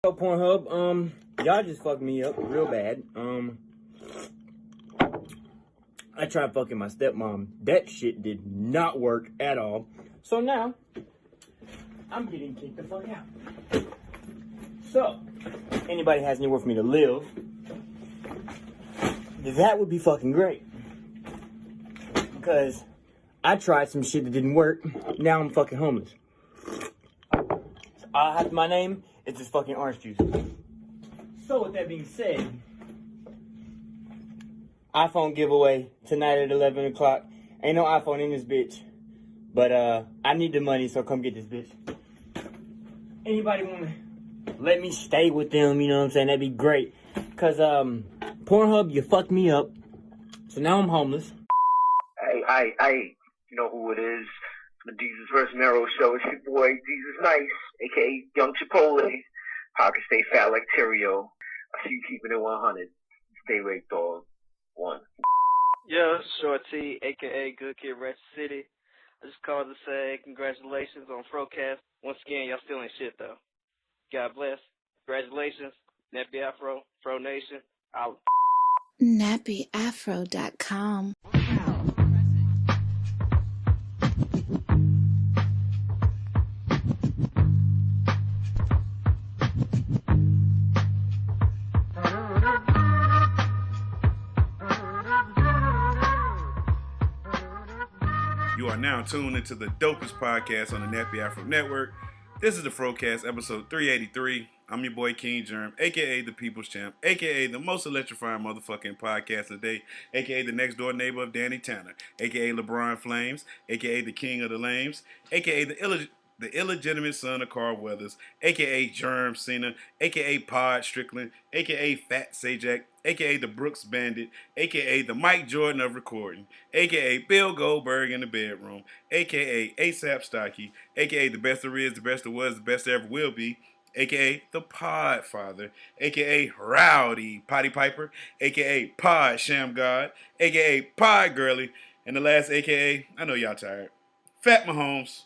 Yo, Pornhub, y'all just fucked me up real bad. I tried fucking my stepmom. That shit did not work at all. So now, I'm getting kicked the fuck out. So, anybody has anywhere for me to live, that would be fucking great. Because I tried some shit that didn't work. Now I'm fucking homeless. I have my name. It's just fucking orange juice. So with that being said, iPhone giveaway tonight at 11 o'clock. Ain't no iPhone in this bitch. But I need the money, so come get this bitch. Anybody wanna let me stay with them, you know what I'm saying? That'd be great. Cause Pornhub, you fucked me up. So now I'm homeless. Hey, you know who it is. The Jesus vs. Mero show. It's your boy, Jesus Nice, a.k.a. Young Chipotle. Pocket stay fat like Terrio. I see you keeping it 100. Stay awake, dog. 1. Yo, Shorty, a.k.a. Good Kid Ratchet City. I just called to say congratulations on FROCAST. Once again, y'all still ain't shit, though. God bless. Congratulations. nappyafro, Fro Nation. Out. nappyafro.com. You are now tuned into the dopest podcast on the Nappy Afro Network. This is the FROCAST, episode 383. I'm your boy, King Jerm, a.k.a. the People's Champ, a.k.a. the most electrifying motherfucking podcast today, a.k.a. the next door neighbor of Danny Tanner, a.k.a. LeBron Flames, a.k.a. the King of the Lames, a.k.a. the illegitimate son of Carl Weathers, a.k.a. Jerm Cena, a.k.a. Pod Strickland, a.k.a. Fat Sajak, a.k.a. the Brooks Bandit, a.k.a. the Mike Jordan of recording, a.k.a. Bill Goldberg in the bedroom, a.k.a. ASAP Stocky, a.k.a. the best there is, the best there was, the best there ever will be, a.k.a. the Pod Father, a.k.a. Rowdy Potty Piper, a.k.a. Pod Sham God, a.k.a. Pod Girly, and the last a.k.a. I know y'all tired, Fat Mahomes.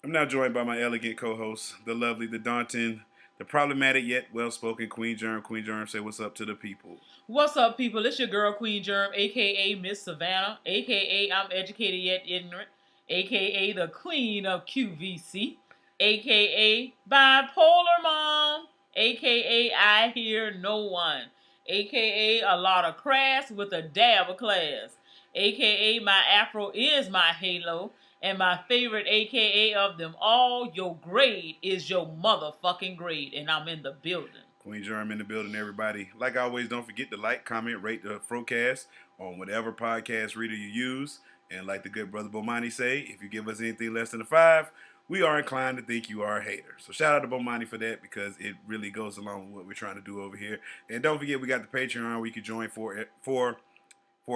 I'm now joined by my elegant co-host, the lovely, the daunting, the problematic yet well-spoken Queen Jerm. Queen Jerm, say what's up to the people. What's up, people? It's your girl, Queen Jerm, a.k.a. Miss Savannah, a.k.a. I'm educated yet ignorant, a.k.a. the Queen of QVC, a.k.a. Bipolar Mom, a.k.a. I hear no one, a.k.a. a lot of crass with a dab of class, a.k.a. my afro is my halo, and my favorite AKA of them all, your grade is your motherfucking grade. And I'm in the building. Queen Jerm in the building, everybody. Like always, don't forget to like, comment, rate the FROCAST on whatever podcast reader you use. And like the good brother Bomani say, if you give us anything less than a 5, we are inclined to think you are a hater. So shout out to Bomani for that, because it really goes along with what we're trying to do over here. And don't forget, we got the Patreon where you can join for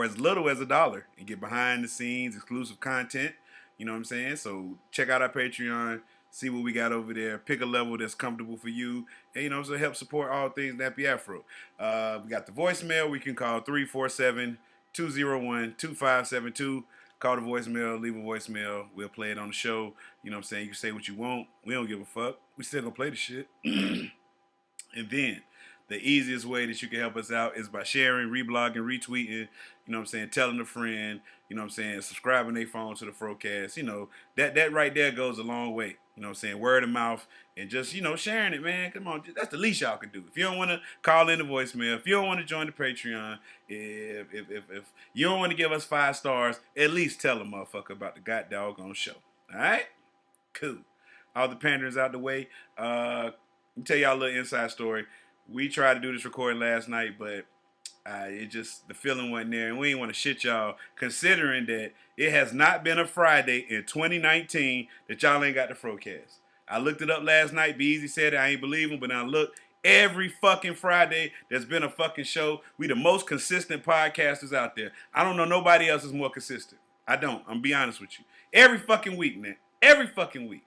as little as $1 and get behind the scenes exclusive content. You know what I'm saying? So check out our Patreon, see what we got over there, pick a level that's comfortable for you, and, you know, so help support all things Nappy Afro. We got the voicemail. We can call 347-201-2572. Call the voicemail, leave a voicemail. We'll play it on the show. You know what I'm saying? You can say what you want. We don't give a fuck. We still gonna play the shit. And then the easiest way that you can help us out is by sharing, reblogging, retweeting, you know what I'm saying, telling a friend, you know what I'm saying, subscribing their phone to the FROCAST. You know, that right there goes a long way. You know what I'm saying, word of mouth, and just, you know, sharing it, man. Come on, that's the least y'all can do. If you don't want to call in the voicemail, if you don't want to join the Patreon, if you don't want to give us 5 stars, at least tell a motherfucker about the goddamn show. All right? Cool. All the panderings out the way. Let me tell y'all a little inside story. We tried to do this recording last night, but the feeling wasn't there, and we didn't want to shit y'all, considering that it has not been a Friday in 2019 that y'all ain't got the FROCAST. I looked it up last night. Be Easy said it. I ain't believe him, but now look, every fucking Friday there's been a fucking show. We the most consistent podcasters out there. I don't know nobody else is more consistent. I don't. I'm gonna be honest with you. Every fucking week, man. Every fucking week.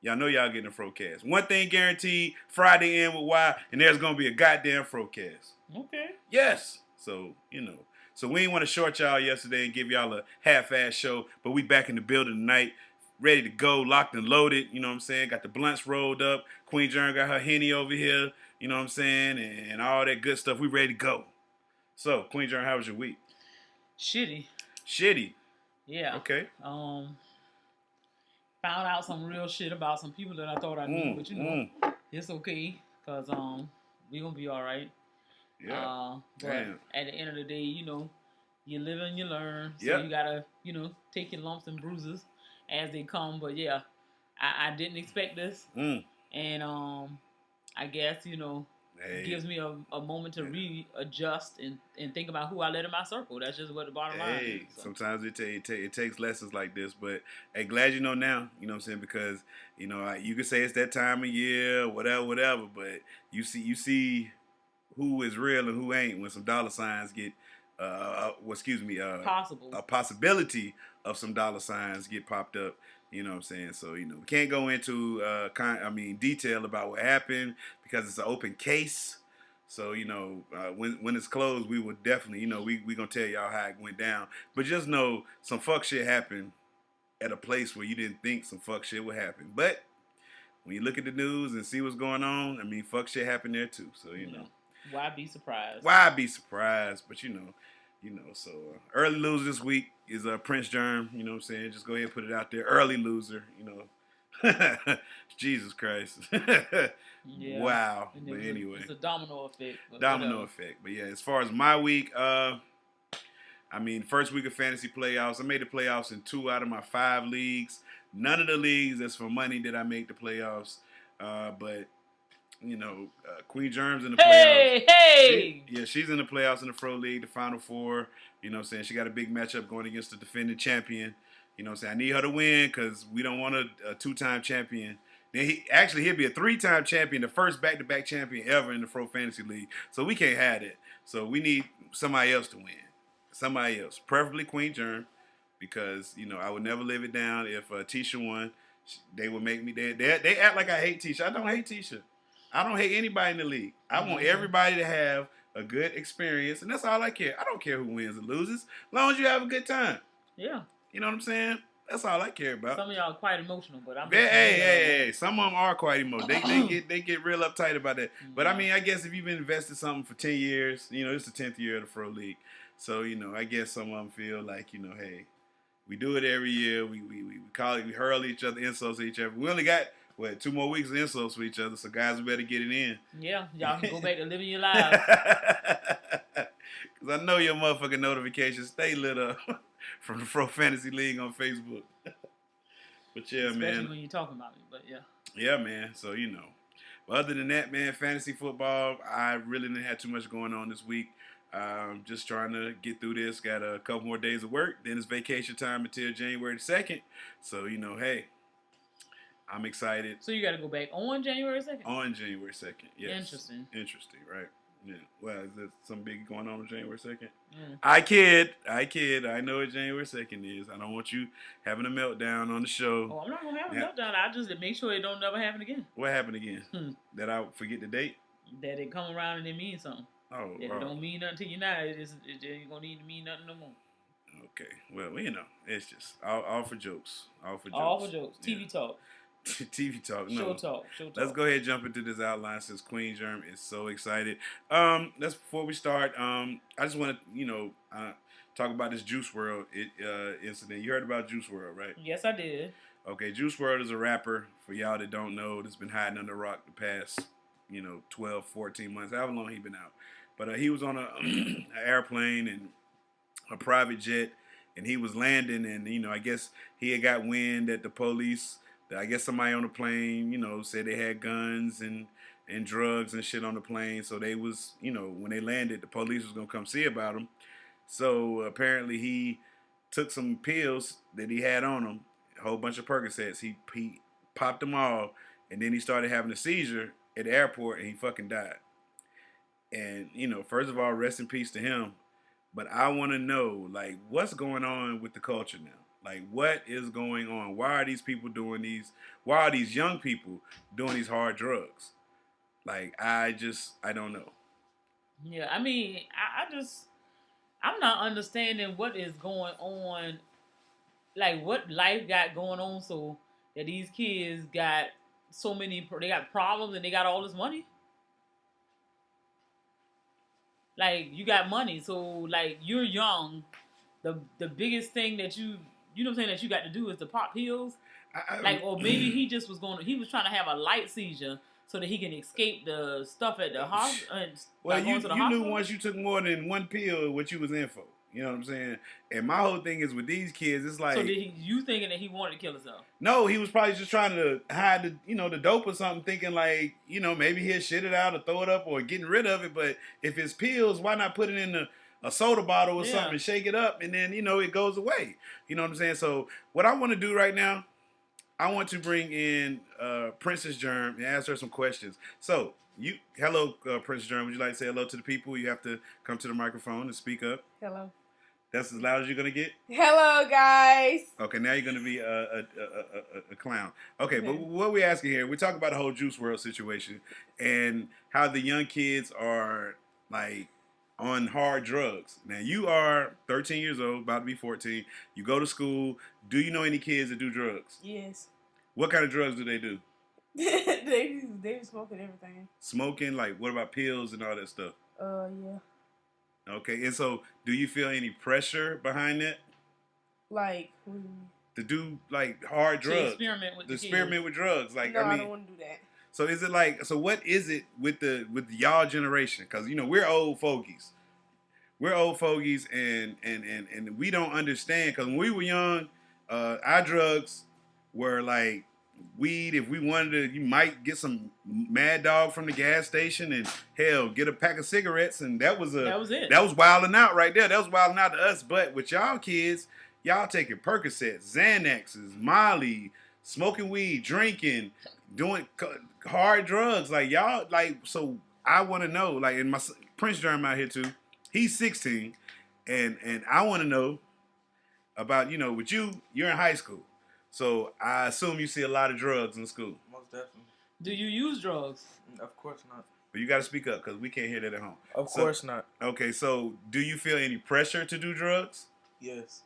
Y'all know y'all getting a FROCAST. One thing guaranteed, Friday in with Y, and there's going to be a goddamn FROCAST. Okay. Yes. So, you know. So we didn't want to short y'all yesterday and give y'all a half-ass show, but we back in the building tonight, ready to go, locked and loaded, you know what I'm saying? Got the blunts rolled up. Queen Jerm got her Henny over here. You know what I'm saying? And all that good stuff. We ready to go. So, Queen Jerm, how was your week? Shitty. Yeah. Okay. Found out some real shit about some people that I thought I knew, but it's okay, cause we gonna be all right. Yeah. But at the end of the day, you live and you learn. So Yep. you gotta, take your lumps and bruises as they come. But yeah, I didn't expect this, and I guess it gives me a moment to readjust and think about who I let in my circle. That's just what the bottom line is. So. Sometimes it takes lessons like this, but hey, glad you know now. You know what I'm saying? Because you could say it's that time of year, whatever. But you see who is real and who ain't when some dollar signs get a possibility of some dollar signs get popped up. You know what I'm saying? So, we can't go into detail about what happened because it's an open case. So, when it's closed, we will definitely, we going to tell y'all how it went down. But just know some fuck shit happened at a place where you didn't think some fuck shit would happen. But when you look at the news and see what's going on, fuck shit happened there too. So, Why be surprised? But so early loser this week is Prince Jerm. You know what I'm saying? Just go ahead and put it out there. Early loser. Jesus Christ. Yeah. Wow. But anyway, it's a domino effect. But yeah, as far as my week, first week of fantasy playoffs, I made the playoffs in 2 out of my 5 leagues. None of the leagues that's for money did I make the playoffs. But Queen Jerm's in the playoffs. Hey! She's in the playoffs in the Fro League, the Final Four. You know what I'm saying? She got a big matchup going against the defending champion. You know what I'm saying? I need her to win because we don't want a 2-time champion. Then he'll be a 3-time champion, the first back-to-back champion ever in the Fro Fantasy League. So we can't have it. So we need somebody else to win. Somebody else. Preferably Queen Jerm because, I would never live it down if Tisha won. They would make me... They act like I hate Tisha. I don't hate Tisha. I don't hate anybody in the league. I want everybody to have a good experience, and that's all I care. I don't care who wins or loses, as long as you have a good time. Yeah. You know what I'm saying? That's all I care about. Some of y'all are quite emotional, but I'm. Hey. Some of them are quite emotional. They get real uptight about that. But I guess if you've been invested something for 10 years, it's the 10th year of the Fro League, so I guess some of them feel like hey, we do it every year. We hurl each other insults at each other. We only got 2 more weeks of insults for each other, so guys, we better get it in. Yeah, y'all can go back to living your lives. Because I know your motherfucking notifications stay lit up from the Fro Fantasy League on Facebook. But yeah, especially man. Especially when you're talking about me, but yeah. Yeah, man, so But other than that, man, fantasy football, I really didn't have too much going on this week. Just trying to get through this. Got a couple more days of work. Then it's vacation time until January 2nd. So, hey. I'm excited. So you got to go back on January 2nd? On January 2nd, yes. Interesting, right? Yeah. Well, is there something big going on January 2nd? I kid. I know what January 2nd is. I don't want you having a meltdown on the show. Oh, I'm not going to have a meltdown. I just make sure it don't never happen again. What happened again? That I forget the date? That it come around and it means something. Oh, it don't mean nothing to you now. It ain't going to need to mean nothing no more. Okay. Well, it's just all for jokes. All for jokes. TV talk. TV talk. No. Show talk. Let's go ahead and jump into this outline since Queen Jerm is so excited. Before we start, I just want to, talk about this Juice WRLD incident. You heard about Juice WRLD, right? Yes, I did. Okay, Juice WRLD is a rapper, for y'all that don't know, that's been hiding under a rock the past, 12, 14 months, however long he been out. But he was on an airplane and a private jet, and he was landing, and, I guess he had got wind that the police... I guess somebody on the plane, said they had guns and drugs and shit on the plane. So they was, when they landed, the police was going to come see about him. So apparently he took some pills that he had on him, a whole bunch of Percocets. He popped them all, and then he started having a seizure at the airport, and he fucking died. And, first of all, rest in peace to him. But I want to know, what's going on with the culture now? What is going on? Why are these people doing these? Why are these young people doing these hard drugs? I don't know. Yeah, I'm not understanding what is going on. What life got going on so that these kids got they got problems and they got all this money. Like, you got money, so like you're young. The biggest thing that you know what I'm saying, that you got to do is to pop pills. Like, or maybe he just was he was trying to have a light seizure so that he can escape the stuff at the hospital. Well, you knew once you took more than one pill what you was in for. You know what I'm saying? And my whole thing is with these kids, it's like. So you thinking that he wanted to kill himself? No, he was probably just trying to hide the dope or something, thinking like, maybe he'll shit it out or throw it up or getting rid of it. But if it's pills, why not put it in a soda bottle or something and shake it up and then, it goes away. You know what I'm saying? So what I want to do right now, I want to bring in Princess Jerm and ask her some questions. So, hello, Princess Jerm. Would you like to say hello to the people? You have to come to the microphone and speak up. Hello. That's as loud as you're going to get? Hello, guys. Okay, now you're going to be a clown. Okay, but what we're asking here, we're talking about the whole Juice WRLD situation and how the young kids are, like, on hard drugs. Now, you are 13 years old, about to be 14. You go to school. Do you know any kids that do drugs? Yes. What kind of drugs do they do? they be smoking everything. Smoking? Like, what about pills and all that stuff? Yeah. Okay, and so do you feel any pressure behind that? Like, to do, like, hard drugs? To experiment with drugs. Like, no, I don't want to do that. So is it like, so what is it with y'all generation? Because, we're old fogies. We're old fogies and we don't understand. Because when we were young, our drugs were like weed. If we wanted to, you might get some Mad Dog from the gas station and, hell, get a pack of cigarettes. And that was it. That was wilding out right there. That was wilding out to us. But with y'all kids, y'all taking Percocets, Xanaxes, Molly, smoking weed, drinking, doing hard drugs, like y'all, like, so I want to know, like, and my Prince Jerm out here too, he's 16, and I want to know about, with you're in high school, so I assume you see a lot of drugs in school. Most definitely. Do you use drugs? Of course not. But you got to speak up because we can't hear that at home. Of course not. Okay, so do you feel any pressure to do drugs? Yes.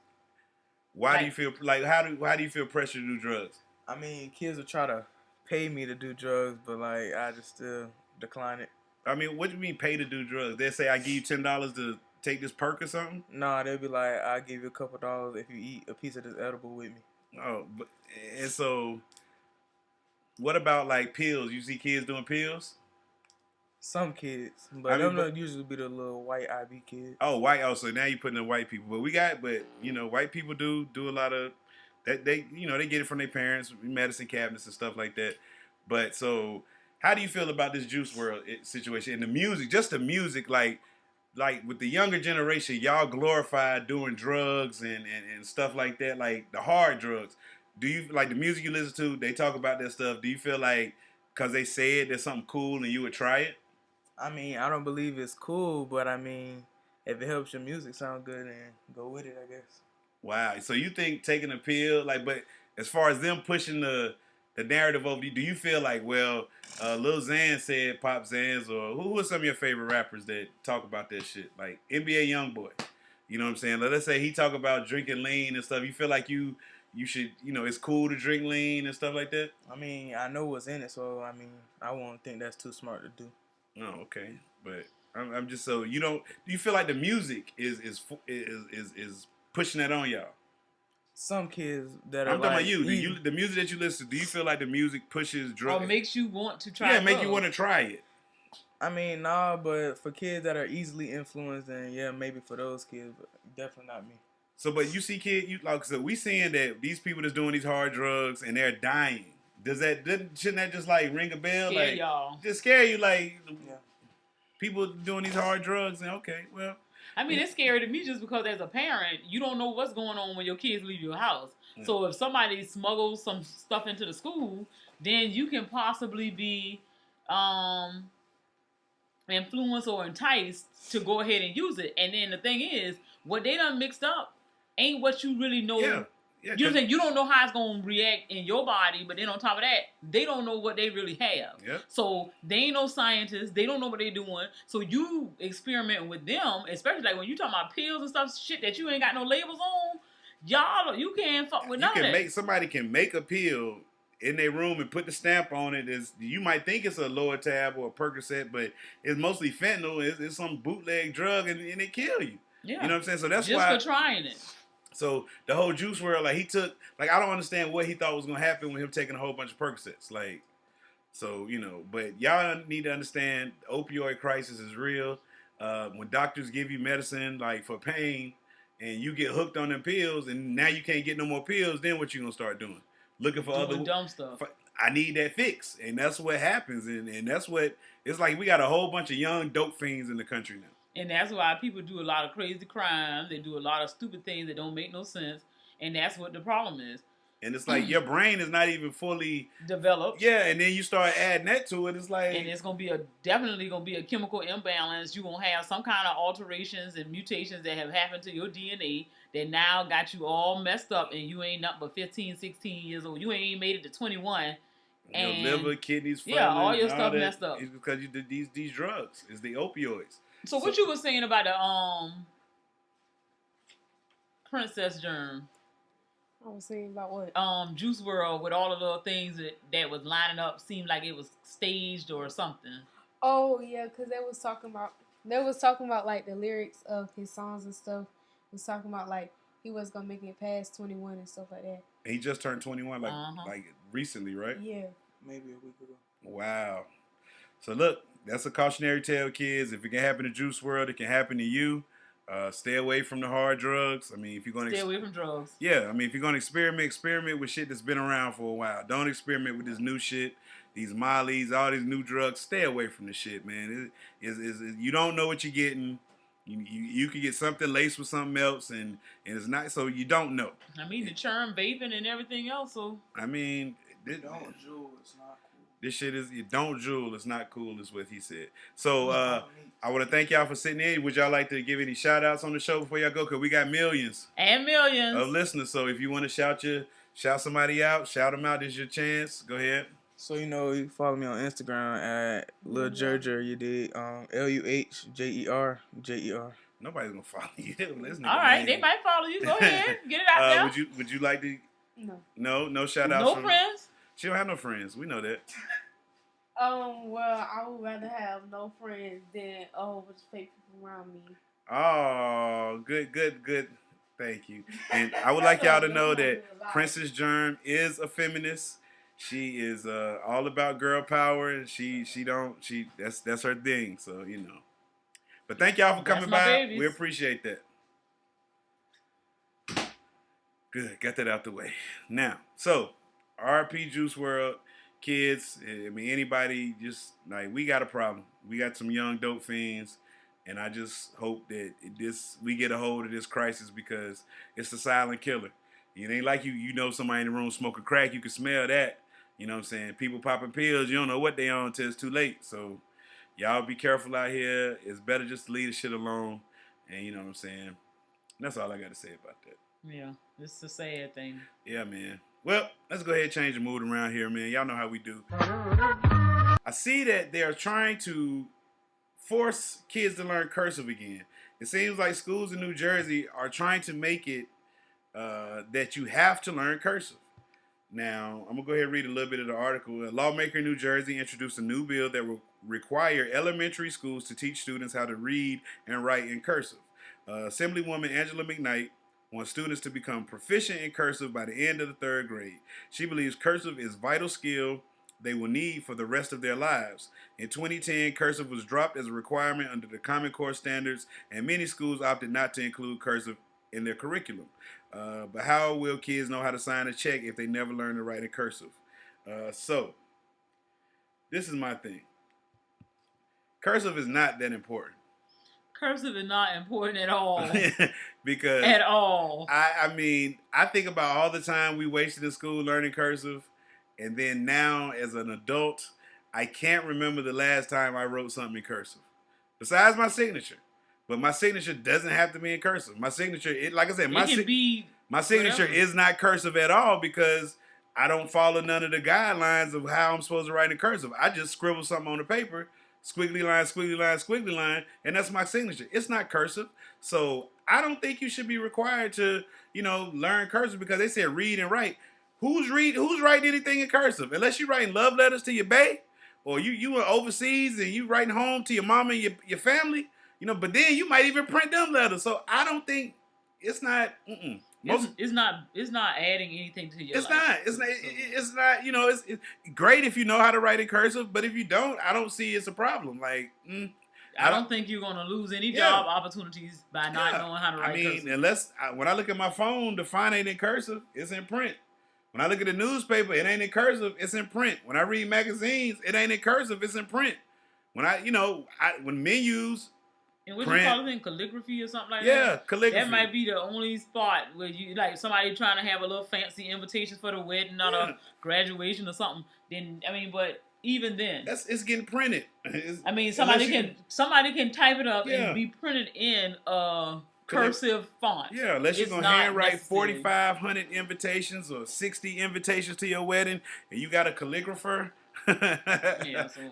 Why do you feel like how do you feel pressure to do drugs? I mean, kids will try to pay me to do drugs, but like I just still decline it. I mean, what do you mean pay to do drugs? They say I give you $10 to take this perk or something? Nah, they'll be like, I'll give you a couple dollars if you eat a piece of this edible with me. Oh, and so what about like pills? You see kids doing pills? Some kids, but them don't usually be the little white IB kids. Oh, white. Oh, so now you're putting in white people. But white people do a lot of that. They get it from their parents, medicine cabinets and stuff like that. But so, how do you feel about this Juice WRLD situation and the music? Just the music, like with the younger generation, y'all glorify doing drugs and stuff like that, like the hard drugs. Do you like the music you listen to? They talk about that stuff. Do you feel like because they say it, there's something cool and you would try it? I mean, I don't believe it's cool, but I mean, if it helps your music sound good, then go with it, I guess. Wow. So you think taking a pill, but as far as them pushing the narrative over you, do you feel like, well, Lil Xan said Pop Xans, or who are some of your favorite rappers that talk about that shit? Like NBA Youngboy. You know what I'm saying? Let's say he talk about drinking lean and stuff. You feel like you should, it's cool to drink lean and stuff like that? I mean, I know what's in it, so I mean, I won't think that's too smart to do. Oh, okay. But I'm just so do you feel like the music is pushing that on y'all? Some kids that are I'm talking about you. The music that you listen to, do you feel like the music pushes drugs? Or makes you want to try? Yeah, make you want to try it. I mean, nah, but for kids that are easily influenced, then yeah, maybe for those kids, but definitely not me. So, but you see kids, so we seeing that these people that's doing these hard drugs and they're dying. Shouldn't that just like ring a bell? Scare like y'all. Just scare you, like yeah. People doing these hard drugs and okay, well. I mean, it's scary to me just because as a parent, you don't know what's going on when your kids leave your house. Yeah. So if somebody smuggles some stuff into the school, then you can possibly be influenced or enticed to go ahead and use it. And then the thing is, what they done mixed up ain't what you really know. Yeah. You know what I'm saying? You don't know how it's going to react in your body, but then on top of that, they don't know what they really have. Yep. So they ain't no scientists. They don't know what they're doing. So you experimenting with them, especially like when you talking about pills and stuff, shit that you ain't got no labels on, y'all, you can't fuck with none of that. Somebody can make a pill in their room and put the stamp on it. Is you might think it's a lower tab or a Percocet, but it's mostly fentanyl. It's some bootleg drug, and it kill you. Yeah. You know what I'm saying? So that's just why for trying it. So the whole Juice WRLD, like he took, like I don't understand what he thought was gonna happen with him taking a whole bunch of Percocets, like. So but y'all need to understand the opioid crisis is real. When doctors give you medicine like for pain, and you get hooked on them pills, and now you can't get no more pills, then what you gonna start doing? Looking for Doing other dumb stuff. I need that fix, and that's what happens, and that's what it's like. We got a whole bunch of young dope fiends in the country now. And that's why people do a lot of crazy crimes. They do a lot of stupid things that don't make no sense. And that's what the problem is. And it's like your brain is not even fully developed. Yeah, and then you start adding that to it. It's like, and it's gonna be definitely gonna be a chemical imbalance. You're gonna have some kind of alterations and mutations that have happened to your DNA that now got you all messed up, and you ain't nothing but 15, 16 years old. You ain't even made it to 21. Your liver, kidneys, all your stuff messed up. It's because you did these drugs. It's the opioids. So what you were saying about the Princess Jerm? I was saying about what? Juice WRLD with all of the things that was lining up seemed like it was staged or something. Oh yeah, because they was talking about like the lyrics of his songs and stuff. Was talking about like he was gonna make it past 21 and stuff like that. And he just turned 21 like recently, right? Yeah, maybe a week ago. Wow. So look, that's a cautionary tale, kids. If it can happen to Juice WRLD, it can happen to you. Stay away from the hard drugs. I mean, if you're going to stay away from drugs. Yeah, I mean, if you're going to experiment with shit that's been around for a while. Don't experiment with this new shit, these Mollies, all these new drugs. Stay away from the shit, man. You don't know what you're getting. You could get something laced with something else, and it's not. So you don't know. I mean, the churn, vaping, and everything else. So I mean, don't jewel. It's not cool. This shit is, you don't jewel, it's not cool, is what he said. So, I want to thank y'all for sitting in. Would y'all like to give any shout outs on the show before y'all go? Because we got millions. And millions. Of listeners. So, if you want to shout somebody out, shout them out. This is your chance. Go ahead. So, you follow me on Instagram at Lil Jerjer. You did LUHJER. Nobody's going to follow you. All right, they might follow you. Go ahead. Get it out there. Would you like to? No. No shout outs. No friends? She don't have no friends. We know that. Well, I would rather have no friends than a whole bunch of fake people around me. Oh, good. Thank you. And I would like y'all to know that Princess Jerm is a feminist. She is all about girl power. That's her thing. So But thank y'all for coming by. Babies. We appreciate that. Good, got that out the way. Now, so RP Juice WRLD. Kids, I mean, anybody, just like, we got a problem. We got some young dope fiends, and I just hope that we get a hold of this crisis, because it's a silent killer. It ain't like you know somebody in the room smoking crack, you can smell that. You know what I'm saying? People popping pills, you don't know what they on until it's too late. So y'all be careful out here. It's better just to leave the shit alone, and you know what I'm saying? That's all I got to say about that. Yeah, it's a sad thing. Yeah, man. Well, let's go ahead and change the mood around here, man. Y'all know how we do. I see that they're trying to force kids to learn cursive again. It seems like schools in New Jersey are trying to make it that you have to learn cursive. Now, I'm going to go ahead and read a little bit of the article. A lawmaker in New Jersey introduced a new bill that will require elementary schools to teach students how to read and write in cursive. Assemblywoman Angela McKnight wants students to become proficient in cursive by the end of the 3rd grade. She believes cursive is a vital skill they will need for the rest of their lives. In 2010, cursive was dropped as a requirement under the Common Core standards, and many schools opted not to include cursive in their curriculum. But how will kids know how to sign a check if they never learn to write in cursive? So, this is my thing. Cursive is not that important. Cursive is not important at all. Because at all. I mean, I think about all the time we wasted in school learning cursive, and then now as an adult, I can't remember the last time I wrote something in cursive. Besides my signature. But my signature doesn't have to be in cursive. My signature, like I said, my signature is not cursive at all, because I don't follow none of the guidelines of how I'm supposed to write in cursive. I just scribble something on the paper, squiggly line, squiggly line, squiggly line, and that's my signature. It's not cursive. So I don't think you should be required to, learn cursive, because they said read and write. Who's writing anything in cursive? Unless you're writing love letters to your bae, or you were overseas and you writing home to your mama and your family, but then you might even print them letters. So I don't think it's not. It's not adding anything to your life. It's not. It's great if you know how to write in cursive, but if you don't, I don't see it's a problem. Like, I don't think you're gonna lose any job opportunities by not knowing how to write cursive. When I look at my phone, the font ain't in cursive, it's in print. When I look at the newspaper, it ain't in cursive, it's in print. When I read magazines, it ain't in cursive, it's in print. When when menus. And what you call it in calligraphy or something like that? Yeah, calligraphy. That might be the only spot where you like somebody trying to have a little fancy invitation for the wedding or a graduation or something. Then but even then, it's getting printed. Somebody can type it up and be printed in a cursive font. Yeah, unless you're gonna handwrite 4,500 invitations or 60 invitations to your wedding, and you got a calligrapher,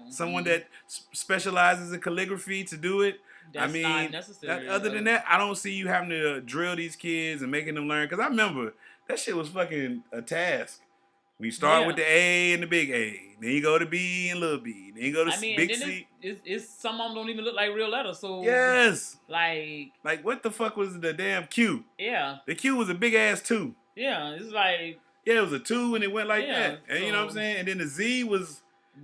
someone that specializes in calligraphy to do it. That's not necessary. Other than that, I don't see you having to drill these kids and making them learn. Because I remember that shit was fucking a task. We start with the A and the big A. Then you go to B and little B. Then you go to big C. It's some of them don't even look like real letters. So yes. Like what the fuck was the damn Q? Yeah. The Q was a big ass 2. Yeah, it's like. Yeah, it was a 2 and it went like that. And you know what I'm saying? And then the Z was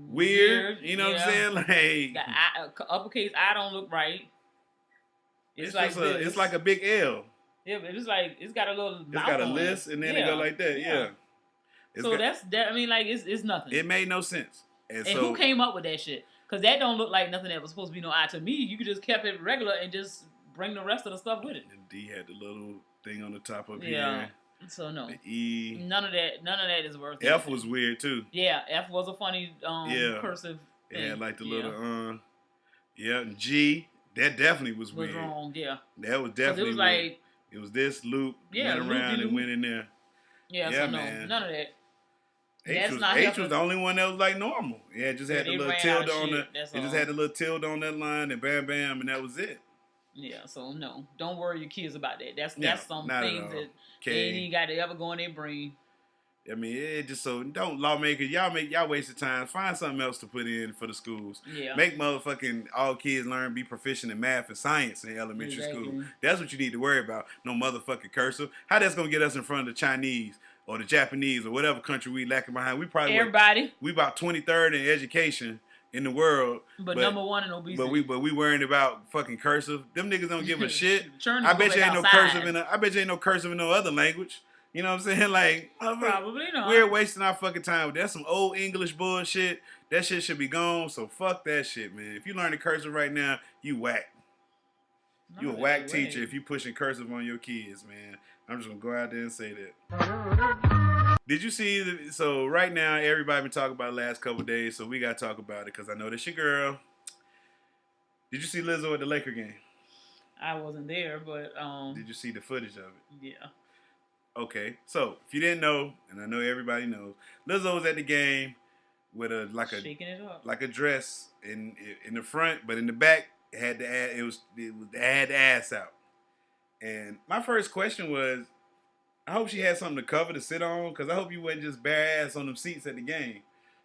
weird. You know what I'm saying? Like the uppercase I don't look right. It's like it's like a big L. Yeah, but it's like it's got a little. It's got a list and then it go like that. Yeah. So that's that. I mean, like it's nothing. It made no sense. And so, who came up with that shit? Because that don't look like nothing that was supposed to be no I to me. You could just kept it regular and just bring the rest of the stuff with it. And D had the little thing on the top of here. So no. The E. None of that is worth it. F was weird too. Yeah, F was a funny cursive thing. Yeah, like the little and G. That definitely was weird. Wrong, yeah. That was definitely it was weird. like it was this loop went around and went in there. Yeah, so no, none of that. H was the only one that was like normal. Yeah, just had the little tilde on the. It just had the little tilde on that line and bam, bam, and that was it. Yeah, so no, don't worry your kids about that. That's some things that they ain't got to ever go in their brain. I mean, it just don't lawmakers, y'all wasted time. Find something else to put in for the schools. Yeah. Make motherfucking all kids learn, be proficient in math and science in elementary school. That's what you need to worry about. No motherfucking cursive. How that's gonna get us in front of the Chinese or the Japanese or whatever country we lacking behind? We probably we about 23rd in education in the world, but number 1 in obesity. But we worrying about fucking cursive. Them niggas don't give a shit. I bet you ain't no cursive no cursive in no other language. You know what I'm saying? Like, probably not. We're wasting our fucking time. That's some old English bullshit. That shit should be gone. So fuck that shit, man. If you learn the cursive right now, you whack. You a whack teacher if you pushing cursive on your kids, man. I'm just gonna go out there and say that. Did you see? So right now, everybody been talking about the last couple of days. So we gotta talk about it because I know that's your girl. Did you see Lizzo at the Laker game? I wasn't there, but Did you see the footage of it? Yeah. Okay, so if you didn't know, and I know everybody knows, Lizzo was at the game with shaking it up, like a dress in the front, but in the back it had the ass out. And my first question was, I hope she had something to cover to sit on, because I hope you wasn't just bare ass on them seats at the game.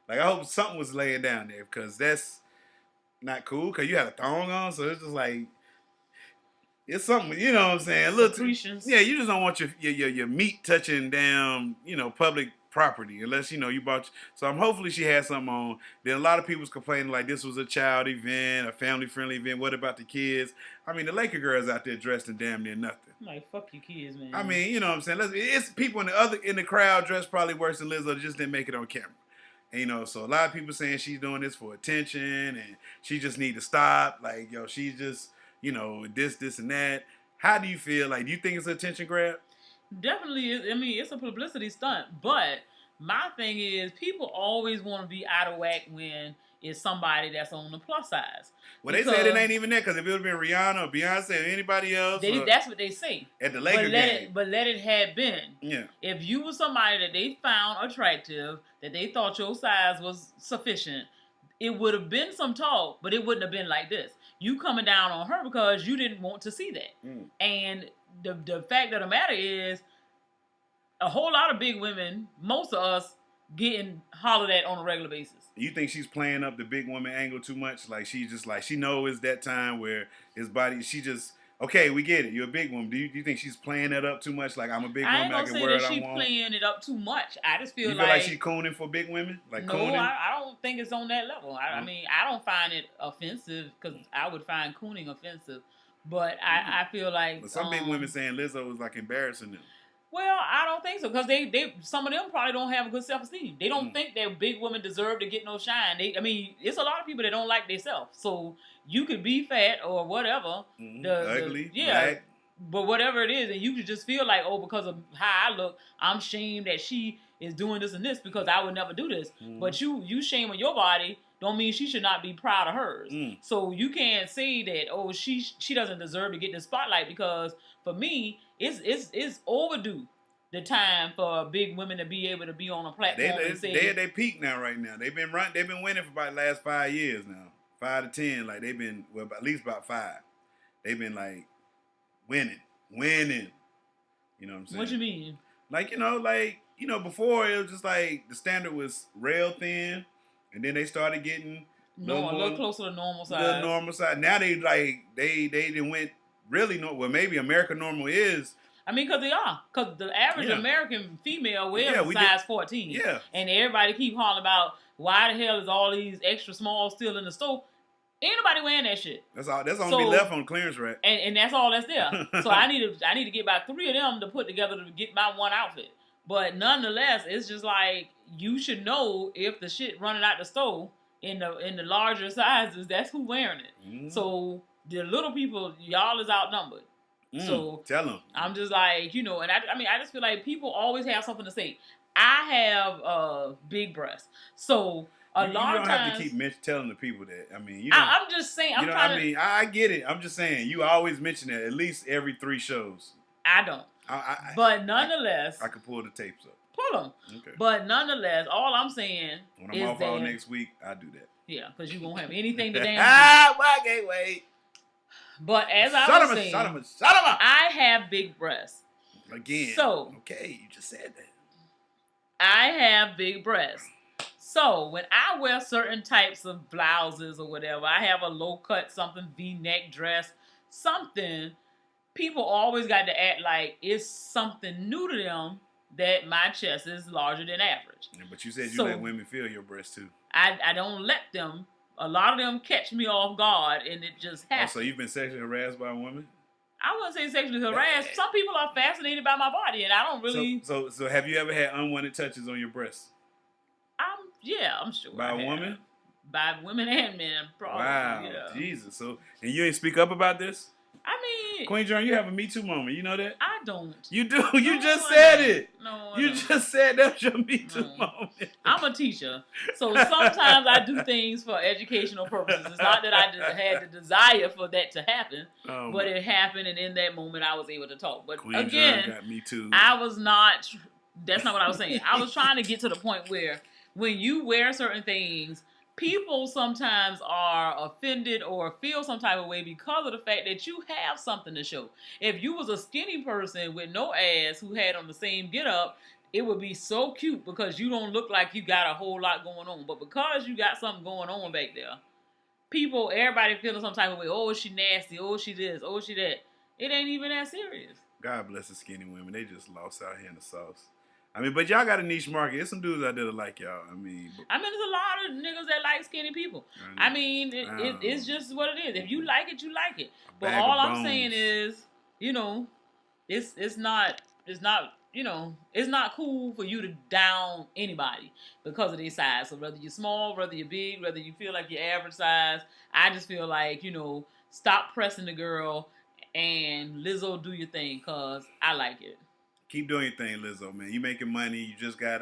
Like I hope something was laying down there, because that's not cool. Because you had a thong on, so it's just like. It's something, you know what I'm saying? Yeah, you just don't want your meat touching down, public property unless, you bought. So hopefully she had something on. Then a lot of people was complaining like this was a child event, a family-friendly event. What about the kids? I mean, the Laker girls out there dressed in damn near nothing. Like, fuck you kids, man. I mean, you know what I'm saying? It's people in the crowd dressed probably worse than Lizzo, just didn't make it on camera. And, so a lot of people saying she's doing this for attention and she just need to stop. Like, she's just... this and that. How do you feel? Like, do you think it's an attention grab? Definitely. I mean, it's a publicity stunt. But my thing is, people always want to be out of whack when it's somebody that's on the plus size. Well, they said it ain't even that, because if it would have been Rihanna or Beyonce or anybody else. That's what they say. At the Laker game. But let it have been. Yeah. If you were somebody that they found attractive, that they thought your size was sufficient, it would have been some talk, but it wouldn't have been like this. You coming down on her because you didn't want to see that. And the fact of the matter is, a whole lot of big women, most of us, getting hollered at on a regular basis. You think she's playing up the big woman angle too much? Like she just like she knows that time where his body, she just okay, we get it. You're a big woman. Do you think she's playing that up too much? Like I'm a big woman, I can wear what I want. I ain't gonna say that she's playing it up too much. I just feel you feel like she's cooning for big women, like no, cooning. I don't think it's on that level. I mean, I don't find it offensive because I would find cooning offensive, but I feel like But some big women saying Lizzo was like embarrassing them. Well, I don't think so because they some of them probably don't have a good self-esteem. They don't think that big women deserve to get no shine. I mean, it's a lot of people that don't like themselves. So you could be fat or whatever, ugly, black. But whatever it is, and you could just feel like, oh, because of how I look, I'm shamed that she is doing this and this because I would never do this. But you shaming your body don't mean she should not be proud of hers. So you can't say that, oh, she doesn't deserve to get the spotlight because for me, it's overdue the time for big women to be able to be on a platform and say they're at their peak now. Right now, they've been winning for about the last 5 years now, 5 to 10. Like they've been at least about 5. They've been like winning. You know what I'm saying? What you mean? Like before it was just like the standard was rail thin, and then they started getting a little closer to normal size. The normal size. Now they didn't went really well. Maybe America normal is. I mean, because they are. Because the average American female wears size 14. Yeah. And everybody keep hollering about why the hell is all these extra small still in the store? Ain't nobody wearing that shit. That's all. That's only left on the clearance rack. And that's all that's there. So I need to get about 3 of them to put together to get my one outfit. But nonetheless, it's just like you should know if the shit running out the store in the larger sizes, that's who wearing it. So the little people, y'all is outnumbered. So tell them. I'm just like, and I just feel like people always have something to say. I have big breasts, so you don't have to keep telling the people that. I mean, I'm just saying. I get it. I'm just saying. You always mention that at least every 3 shows. I don't. But nonetheless, I could pull the tapes up. Pull them. Okay. But nonetheless, all I'm saying when I'm off all next week, I do that. Yeah, because you won't have anything to damn. I can't wait. But as I was saying, I have big breasts. Again. So okay, you just said that. I have big breasts. So when I wear certain types of blouses or whatever, I have a low cut something, V-neck dress, something. People always got to act like it's something new to them that my chest is larger than average. Yeah, but you said you let women feel your breasts too. I don't let them. A lot of them catch me off guard, and it just happens. Oh, so you've been sexually harassed by a woman? I wouldn't say sexually harassed. Some people are fascinated by my body, and I don't really. So have you ever had unwanted touches on your breasts? I'm sure. By a woman? By women and men, probably. Wow, yeah. Jesus. So, and you ain't speak up about this? I mean, Queen Jerm, you have a Me Too moment. You know that? I don't. You do. You just said it. No, you just said that's your Me Too moment. I'm a teacher, so sometimes I do things for educational purposes. It's not that I had the desire for that to happen, but it happened, and in that moment, I was able to talk. But Queen again, Jerm got Me Too. I was not. That's not what I was saying. I was trying to get to the point where when you wear certain things, people sometimes are offended or feel some type of way because of the fact that you have something to show. If you was a skinny person with no ass who had on the same get up, it would be so cute because you don't look like you got a whole lot going on. But because you got something going on back there, everybody feeling some type of way. Oh, she nasty. Oh, she this. Oh, she that. It ain't even that serious. God bless the skinny women. They just lost out here in the sauce. I mean, but y'all got a niche market. There's some dudes out there that like y'all. I mean, there's a lot of niggas that like skinny people. I mean, it's just what it is. If you like it, you like it. But all I'm saying is, it's not cool for you to down anybody because of their size. So whether you're small, whether you're big, whether you feel like you're average size, I just feel like, stop pressing the girl and Lizzo, do your thing because I like it. Keep doing your thing, Lizzo, man. You making money. You just got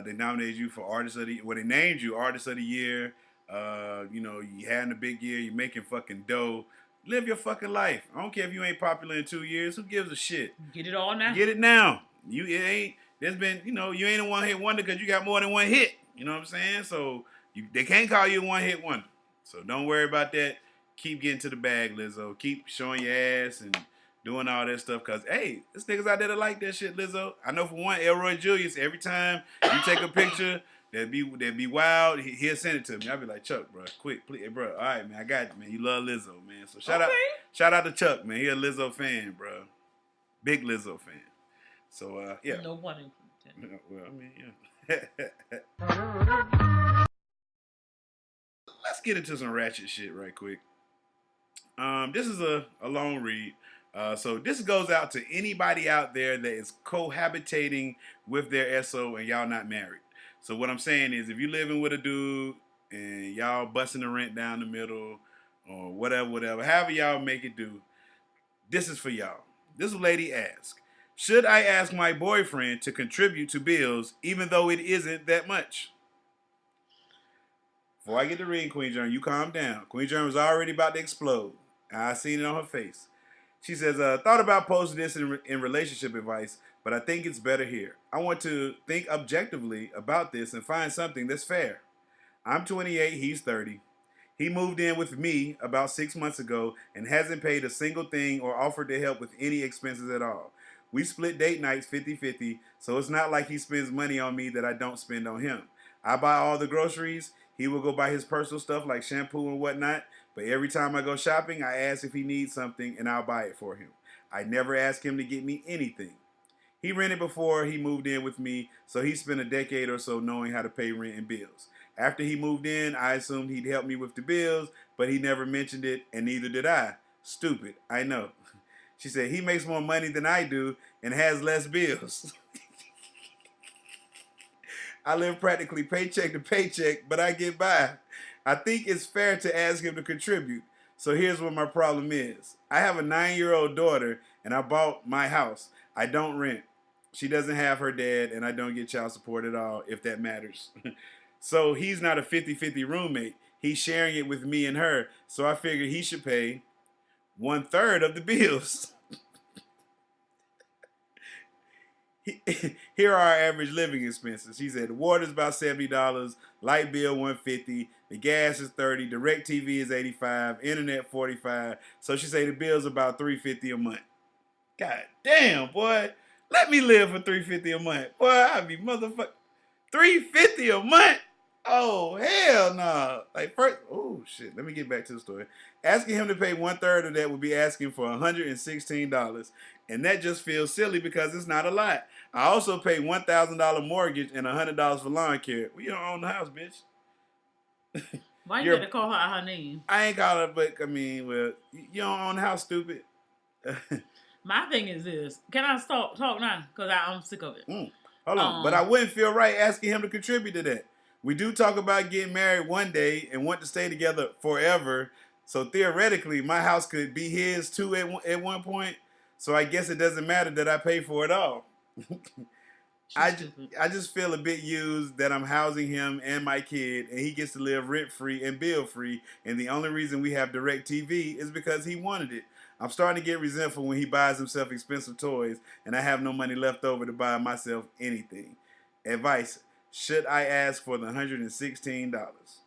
they nominated you for Artist of the. Well, they named you Artist of the Year. You having a big year. You making fucking dough. Live your fucking life. I don't care if you ain't popular in 2 years. Who gives a shit? Get it all now. Get it now. You ain't a one hit wonder because you got more than one hit. You know what I'm saying? So they can't call you a one hit wonder. So don't worry about that. Keep getting to the bag, Lizzo. Keep showing your ass and doing all that stuff. Cause hey, there's niggas out there that like that shit, Lizzo. I know for one, Elroy Julius. Every time you take a picture that be wild, he'll send it to me. I'll be like, Chuck, bro, quick, please, hey, bro. All right, man, I got you, man. You love Lizzo, man. So shout out to Chuck, man. He a Lizzo fan, bro. Big Lizzo fan. So yeah. No pun intended. Well, I mean, yeah. Let's get into some ratchet shit right quick. This is a long read. So this goes out to anybody out there that is cohabitating with their SO and y'all not married. So what I'm saying is if you living with a dude and y'all busting the rent down the middle or whatever, however y'all make it do, this is for y'all. This lady asked, should I ask my boyfriend to contribute to bills even though it isn't that much? Before I get to reading, Queen Jerm, you calm down. Queen Jerm was already about to explode. I seen it on her face. She says, thought about posting this in relationship advice, but I think it's better here. I want to think objectively about this and find something that's fair. I'm 28, he's 30. He moved in with me about 6 months ago and hasn't paid a single thing or offered to help with any expenses at all. We split date nights 50-50, so it's not like he spends money on me that I don't spend on him. I buy all the groceries. He will go buy his personal stuff like shampoo and whatnot, but every time I go shopping, I ask if he needs something and I'll buy it for him. I never ask him to get me anything. He rented before he moved in with me, so he spent a decade or so knowing how to pay rent and bills. After he moved in, I assumed he'd help me with the bills, but he never mentioned it, and neither did I. Stupid, I know. She said, he makes more money than I do and has less bills. I live practically paycheck to paycheck, but I get by. I think it's fair to ask him to contribute. So here's what my problem is. I have a 9-year-old daughter, and I bought my house. I don't rent. She doesn't have her dad, and I don't get child support at all, if that matters. So he's not a 50-50 roommate. He's sharing it with me and her, so I figured he should pay 1/3 of the bills. Here are our average living expenses. He said the water's about $70, light bill $150, the gas is $30, direct TV is $85, internet $45. So she said the bill's about $350 a month. God damn, boy. Let me live for $350 a month. Boy, I'd be motherfucking $350 a month. Oh, hell no. Like first, oh shit. Let me get back to the story. Asking him to pay 1/3 of that would be asking for $116. And that just feels silly because it's not a lot. I also pay $1,000 mortgage and $100 for lawn care. Well, you don't own the house, bitch. Why you gotta call her name? I ain't call her, but I mean, well, you don't own the house, stupid. My thing is this. Can I stop talk now? Because I'm sick of it. Hold on. But I wouldn't feel right asking him to contribute to that. We do talk about getting married one day and want to stay together forever. So theoretically, my house could be his too at one point. So I guess it doesn't matter that I pay for it all. I just feel a bit used that I'm housing him and my kid, and he gets to live rent-free and bill-free, and the only reason we have direct TV is because he wanted it. I'm starting to get resentful when he buys himself expensive toys, and I have no money left over to buy myself anything. Advice, should I ask for the $116?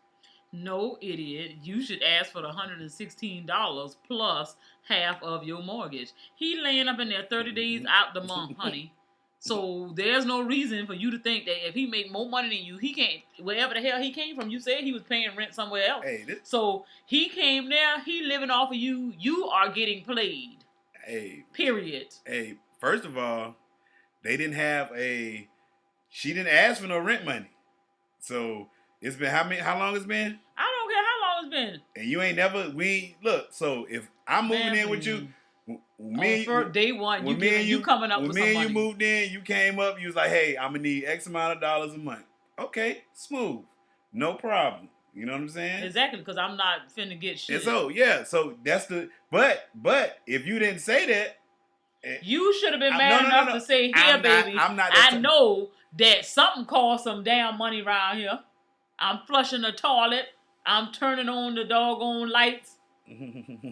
No, idiot. You should ask for the $116 plus half of your mortgage. He laying up in there 30 days out the month, honey. So there's no reason for you to think that if he make more money than you, he can't, wherever the hell he came from, you said he was paying rent somewhere else. Hey, so he came there, he living off of you, you are getting played. Hey. Period. Hey, first of all, they didn't have she didn't ask for no rent money. So it's been, how long it's been? I don't care how long it's been. And you ain't never, look, so if I'm moving in with you, day one, you coming up with some money. When me and you moved in, you came up, you was like, hey, I'm going to need X amount of dollars a month. Okay, smooth. No problem. You know what I'm saying? Exactly, because I'm not finna get shit. And so, yeah, so that's the, but if you didn't say that. You should have been man enough to say, here, baby, I know that something costs some damn money around here. I'm flushing the toilet. I'm turning on the doggone lights.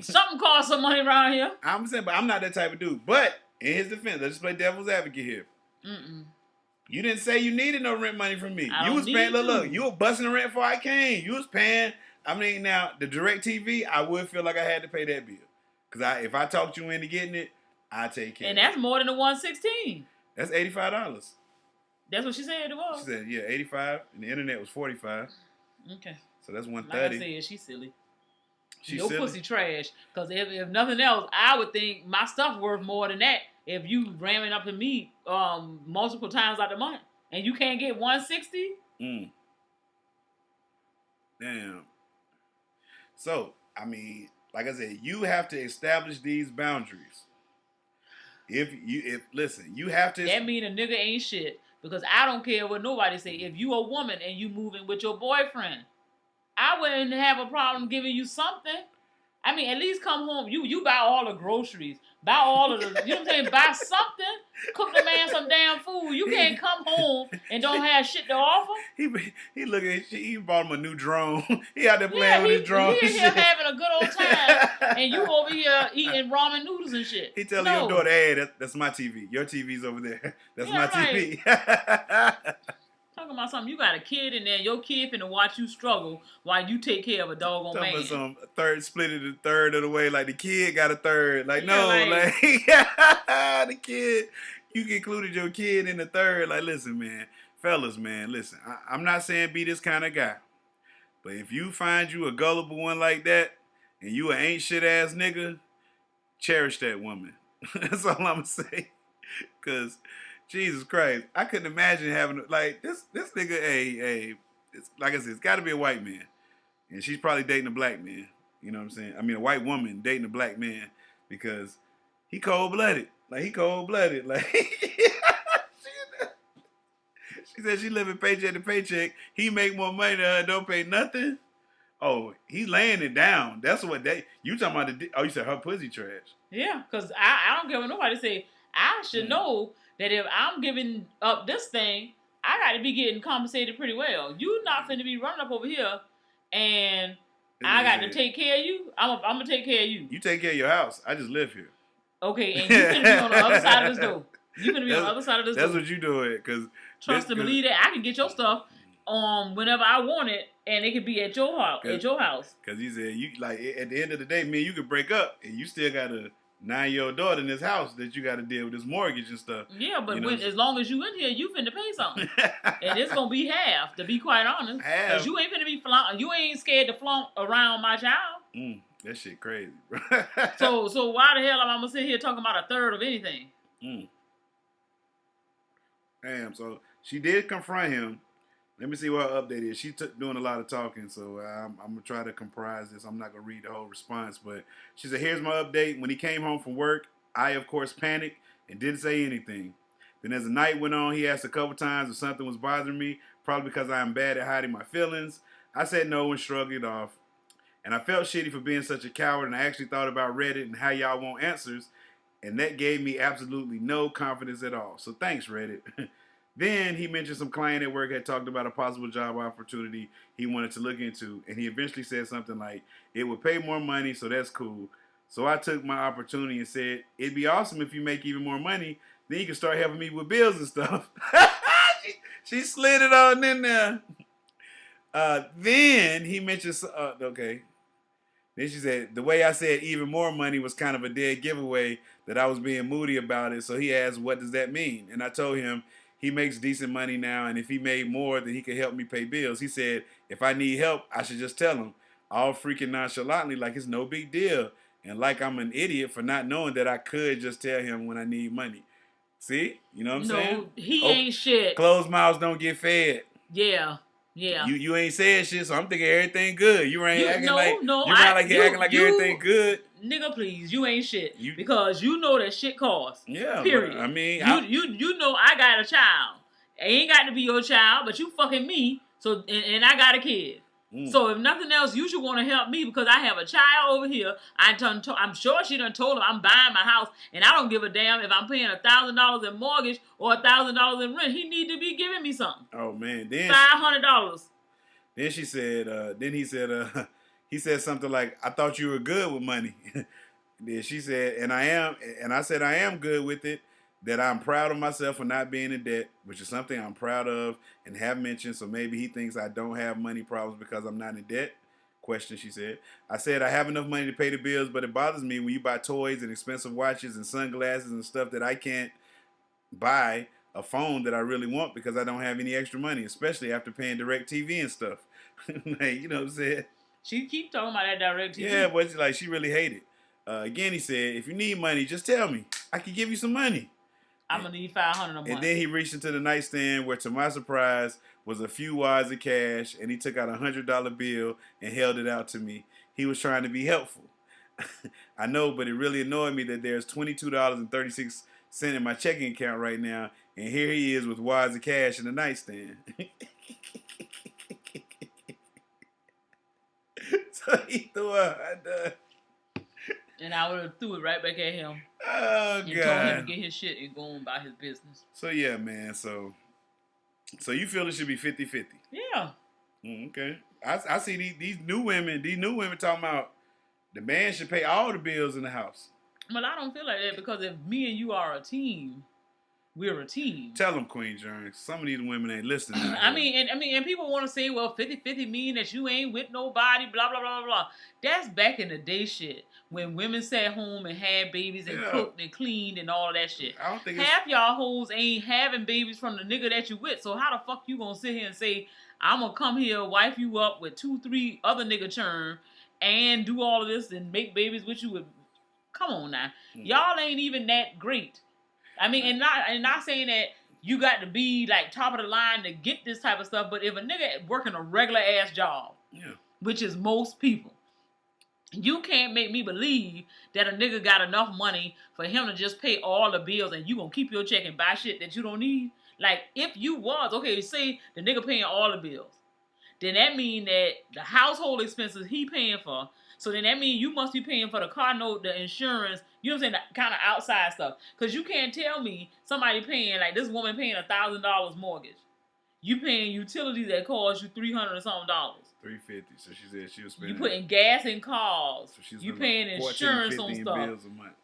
Something costs some money around here. I'm saying, but I'm not that type of dude. But in his defense, let's play devil's advocate here. You didn't say you needed no rent money from me. You was paying, look, you were busting the rent before I came. You was paying, I mean, now, the direct TV, I would feel like I had to pay that bill. Because if I talked you into getting it, I take care. And that's more than the 116. That's $85. That's what she said it was. She said, yeah, 85, and the internet was 45. Okay. So that's 130. Like I said, she's silly. She's Your silly. pussy trash. Because if nothing else, I would think my stuff worth more than that if you ramming up to me multiple times out the month. And you can't get 160? Damn. So, I mean, like I said, you have to establish these boundaries. Listen, you have to. That mean a nigga ain't shit. Because I don't care what nobody say. If you a woman and you moving with your boyfriend, I wouldn't have a problem giving you something. I mean, at least come home. You buy all the groceries. Buy all of the, you know what I'm saying? Buy something. Cook the man some damn food. You can't come home and don't have shit to offer. He look at he bought him a new drone. He out there playing with his drone. He in here having a good old time, and you over here eating ramen noodles and shit. He telling your daughter, hey, that's my TV. Your TV's over there. That's my TV. Talking about something, you got a kid in there, your kid finna watch you struggle while you take care of a doggone man. Talking about some third, split it a third of the way, like the kid got a third. Like, yeah, no, like the kid, you included your kid in the third. Like, listen, man, fellas, man, listen, I'm not saying be this kind of guy, but if you find you a gullible one like that, and you an ain't shit ass nigga, cherish that woman. That's all I'm gonna say. Cause Jesus Christ, I couldn't imagine having like this nigga. It's, like I said, it's got to be a white man, and she's probably dating a black man. You know what I'm saying? I mean, a white woman dating a black man because he cold blooded. Like he cold blooded. Like she said she living paycheck to paycheck. He make more money than her, don't pay nothing. Oh, he's laying it down. That's what you talking about. You said her pussy trash. Yeah, because I don't care what nobody say. I should know that if I'm giving up this thing, I got to be getting compensated pretty well. You not finna be running up over here, and I got to take care of you. I'm gonna take care of you. You take care of your house. I just live here. Okay, and you finna be on the other side of this door. You finna be on the other side of this door. That's what you doing, cause trust and believe that I can get your stuff whenever I want it, and it could be at your house. At your house. Cause he said you like at the end of the day, man, you could break up, and you still got a 9-year-old daughter in this house that you got to deal with this mortgage and stuff. Yeah, but as long as you in here, you finna pay something, and it's gonna be half. To be quite honest, cause you ain't finna be you ain't scared to flaunt around my child. That shit crazy, bro. so why the hell am I gonna sit here talking about a third of anything? Damn. So she did confront him. Let me see what her update is. She's doing a lot of talking, so I'm going to try to comprise this. I'm not going to read the whole response, but she said, here's my update. When he came home from work, I, of course, panicked and didn't say anything. Then as the night went on, he asked a couple times if something was bothering me, probably because I am bad at hiding my feelings. I said no and shrugged it off. And I felt shitty for being such a coward, and I actually thought about Reddit and how y'all want answers, and that gave me absolutely no confidence at all. So thanks, Reddit. Then he mentioned some client at work had talked about a possible job opportunity he wanted to look into, and he eventually said something like, it would pay more money, so that's cool. So I took my opportunity and said, it'd be awesome if you make even more money, then you can start helping me with bills and stuff. she slid it on in there. Then he mentioned, okay. Then she said, the way I said even more money was kind of a dead giveaway that I was being moody about it, so he asked, what does that mean? And I told him, he makes decent money now, and if he made more, then he could help me pay bills. He said, if I need help, I should just tell him. All freaking nonchalantly, like it's no big deal. And like I'm an idiot for not knowing that I could just tell him when I need money. See? You know what I'm saying? No, he ain't shit. Closed mouths don't get fed. Yeah. You ain't saying shit, so I'm thinking everything good. You ain't acting like acting like everything good. Nigga, please, you ain't shit. Because you know that shit costs. Yeah. Period. I mean, you know I got a child. It ain't got to be your child, but you fucking me. So and I got a kid. So if nothing else, you should want to help me because I have a child over here. I'm sure she done told him I'm buying my house, and I don't give a damn if I'm paying $1,000 in mortgage or $1,000 in rent. He need to be giving me something. Oh man, then $500. Then she said. Then he said. He said something like, "I thought you were good with money." Then she said, "And I am." And I said, "I am good with it. That I'm proud of myself for not being in debt, which is something I'm proud of and have mentioned. So maybe he thinks I don't have money problems because I'm not in debt." question, she said. I said, I have enough money to pay the bills, but it bothers me when you buy toys and expensive watches and sunglasses and stuff that I can't buy a phone that I really want because I don't have any extra money, especially after paying direct TV and stuff. Like, you know what I'm saying? She keep talking about that direct TV. Yeah, but like she really hated. Again, he said, if you need money, just tell me. I can give you some money. I'm gonna need $500 a month. And then he reached into the nightstand where, to my surprise, was a few wads of cash, and he took out $100 bill and held it out to me. He was trying to be helpful. I know, but it really annoyed me that there's $22.36 in my checking account right now, and here he is with wads of cash in the nightstand. So he threw a and I would have threw it right back at him. Oh, and God. told him to get his shit and go on about his business. So, yeah, man. So you feel it should be 50-50? Yeah. Okay. I see these new women talking about the man should pay all the bills in the house. Well, I don't feel like that because if me and you are a team, we're a team. Tell them, Queen Jerm. Some of these women ain't listening. I mean, and people want to say, well, 50-50 mean that you ain't with nobody, blah, blah, blah, blah. That's back in the day shit. When women sat home and had babies and cooked and cleaned and all of that shit. I don't think half y'all hoes ain't having babies from the nigga that you with. So how the fuck you gonna sit here and say, I'm gonna come here, wife you up with 2-3 other nigga churn and do all of this and make babies with you with... Come on now. Y'all ain't even that great. I mean, and not saying that you got to be like top of the line to get this type of stuff, but if a nigga working a regular ass job, which is most people, you can't make me believe that a nigga got enough money for him to just pay all the bills and you gonna keep your check and buy shit that you don't need. Like, if you was, okay, say the nigga paying all the bills, then that mean that the household expenses he paying for, so then that means you must be paying for the car note, the insurance, you know what I'm saying, the kind of outside stuff. Because you can't tell me somebody paying, like this woman paying $1,000 mortgage. You paying utilities that cost you $300 or something. $350. So she said she was spending. You putting gas in cars. So you paying insurance on stuff. Bills a month.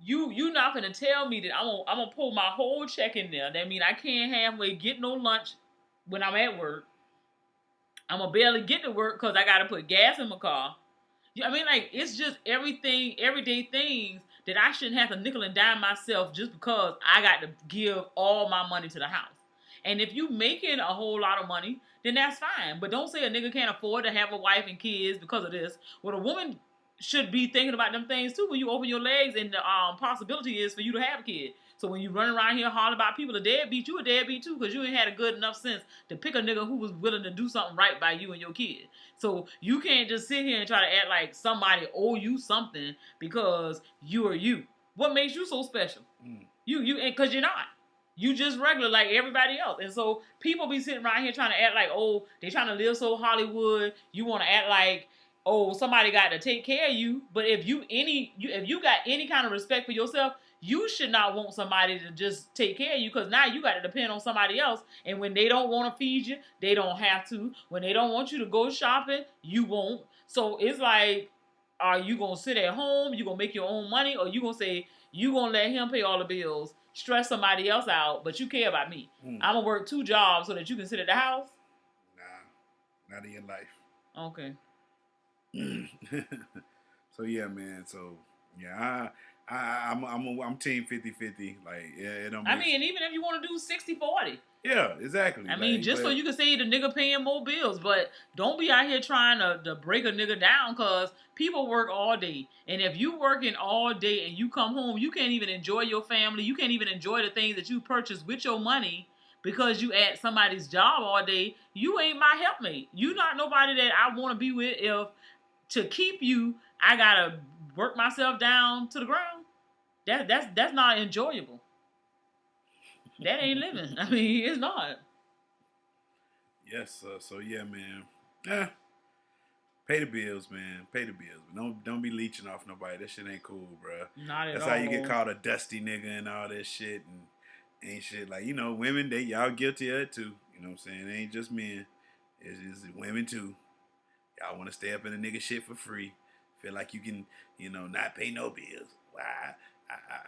You not gonna tell me that I'm gonna pull my whole check in there. That mean I can't halfway get no lunch when I'm at work. I'm gonna barely get to work because I gotta put gas in my car. I mean, like, it's just everything, everyday things that I shouldn't have to nickel and dime myself just because I got to give all my money to the house. And if you making a whole lot of money, then that's fine. But don't say a nigga can't afford to have a wife and kids because of this. Well, a woman should be thinking about them things too when you open your legs and the possibility is for you to have a kid. So when you run around here hollering about people a deadbeat, you a deadbeat too because you ain't had a good enough sense to pick a nigga who was willing to do something right by you and your kid. So you can't just sit here and try to act like somebody owe you something because you are you. What makes you so special? You because you're not. You just regular like everybody else. And so people be sitting around here trying to act like, oh, they trying to live so Hollywood. You want to act like, oh, somebody got to take care of you. But if you got any kind of respect for yourself, you should not want somebody to just take care of you because now you got to depend on somebody else. And when they don't want to feed you, they don't have to. When they don't want you to go shopping, you won't. So it's like, are you going to sit at home? You going to make your own money? Or you going to say, you going to let him pay all the bills, stress somebody else out, but you care about me? I'm going to work 2 jobs so that you can sit at the house? Nah, not in your life. Okay. So, yeah, man. So, yeah, I'm team 50-50. Like, yeah, it don't. I mean, even if you want to do 60-40. Yeah, exactly. I mean, just so you can say the nigga paying more bills, but don't be out here trying to break a nigga down because people work all day. And if you working all day and you come home, you can't even enjoy your family. You can't even enjoy the things that you purchased with your money because you at somebody's job all day. You ain't my helpmate. You not nobody that I want to be with. If to keep you, I gotta work myself down to the ground. That's not enjoyable. That ain't living. I mean, it's not. Yes, so yeah, man. Pay the bills, man. Pay the bills. Don't be leeching off nobody. That shit ain't cool, bro. Not at all. That's how you get called a dusty nigga and all this shit and ain't shit. Like, you know, women, y'all guilty of it too. You know what I'm saying? It ain't just men. It's women too. Y'all want to stay up in a nigga shit for free. Feel like you can, you know, not pay no bills. Well,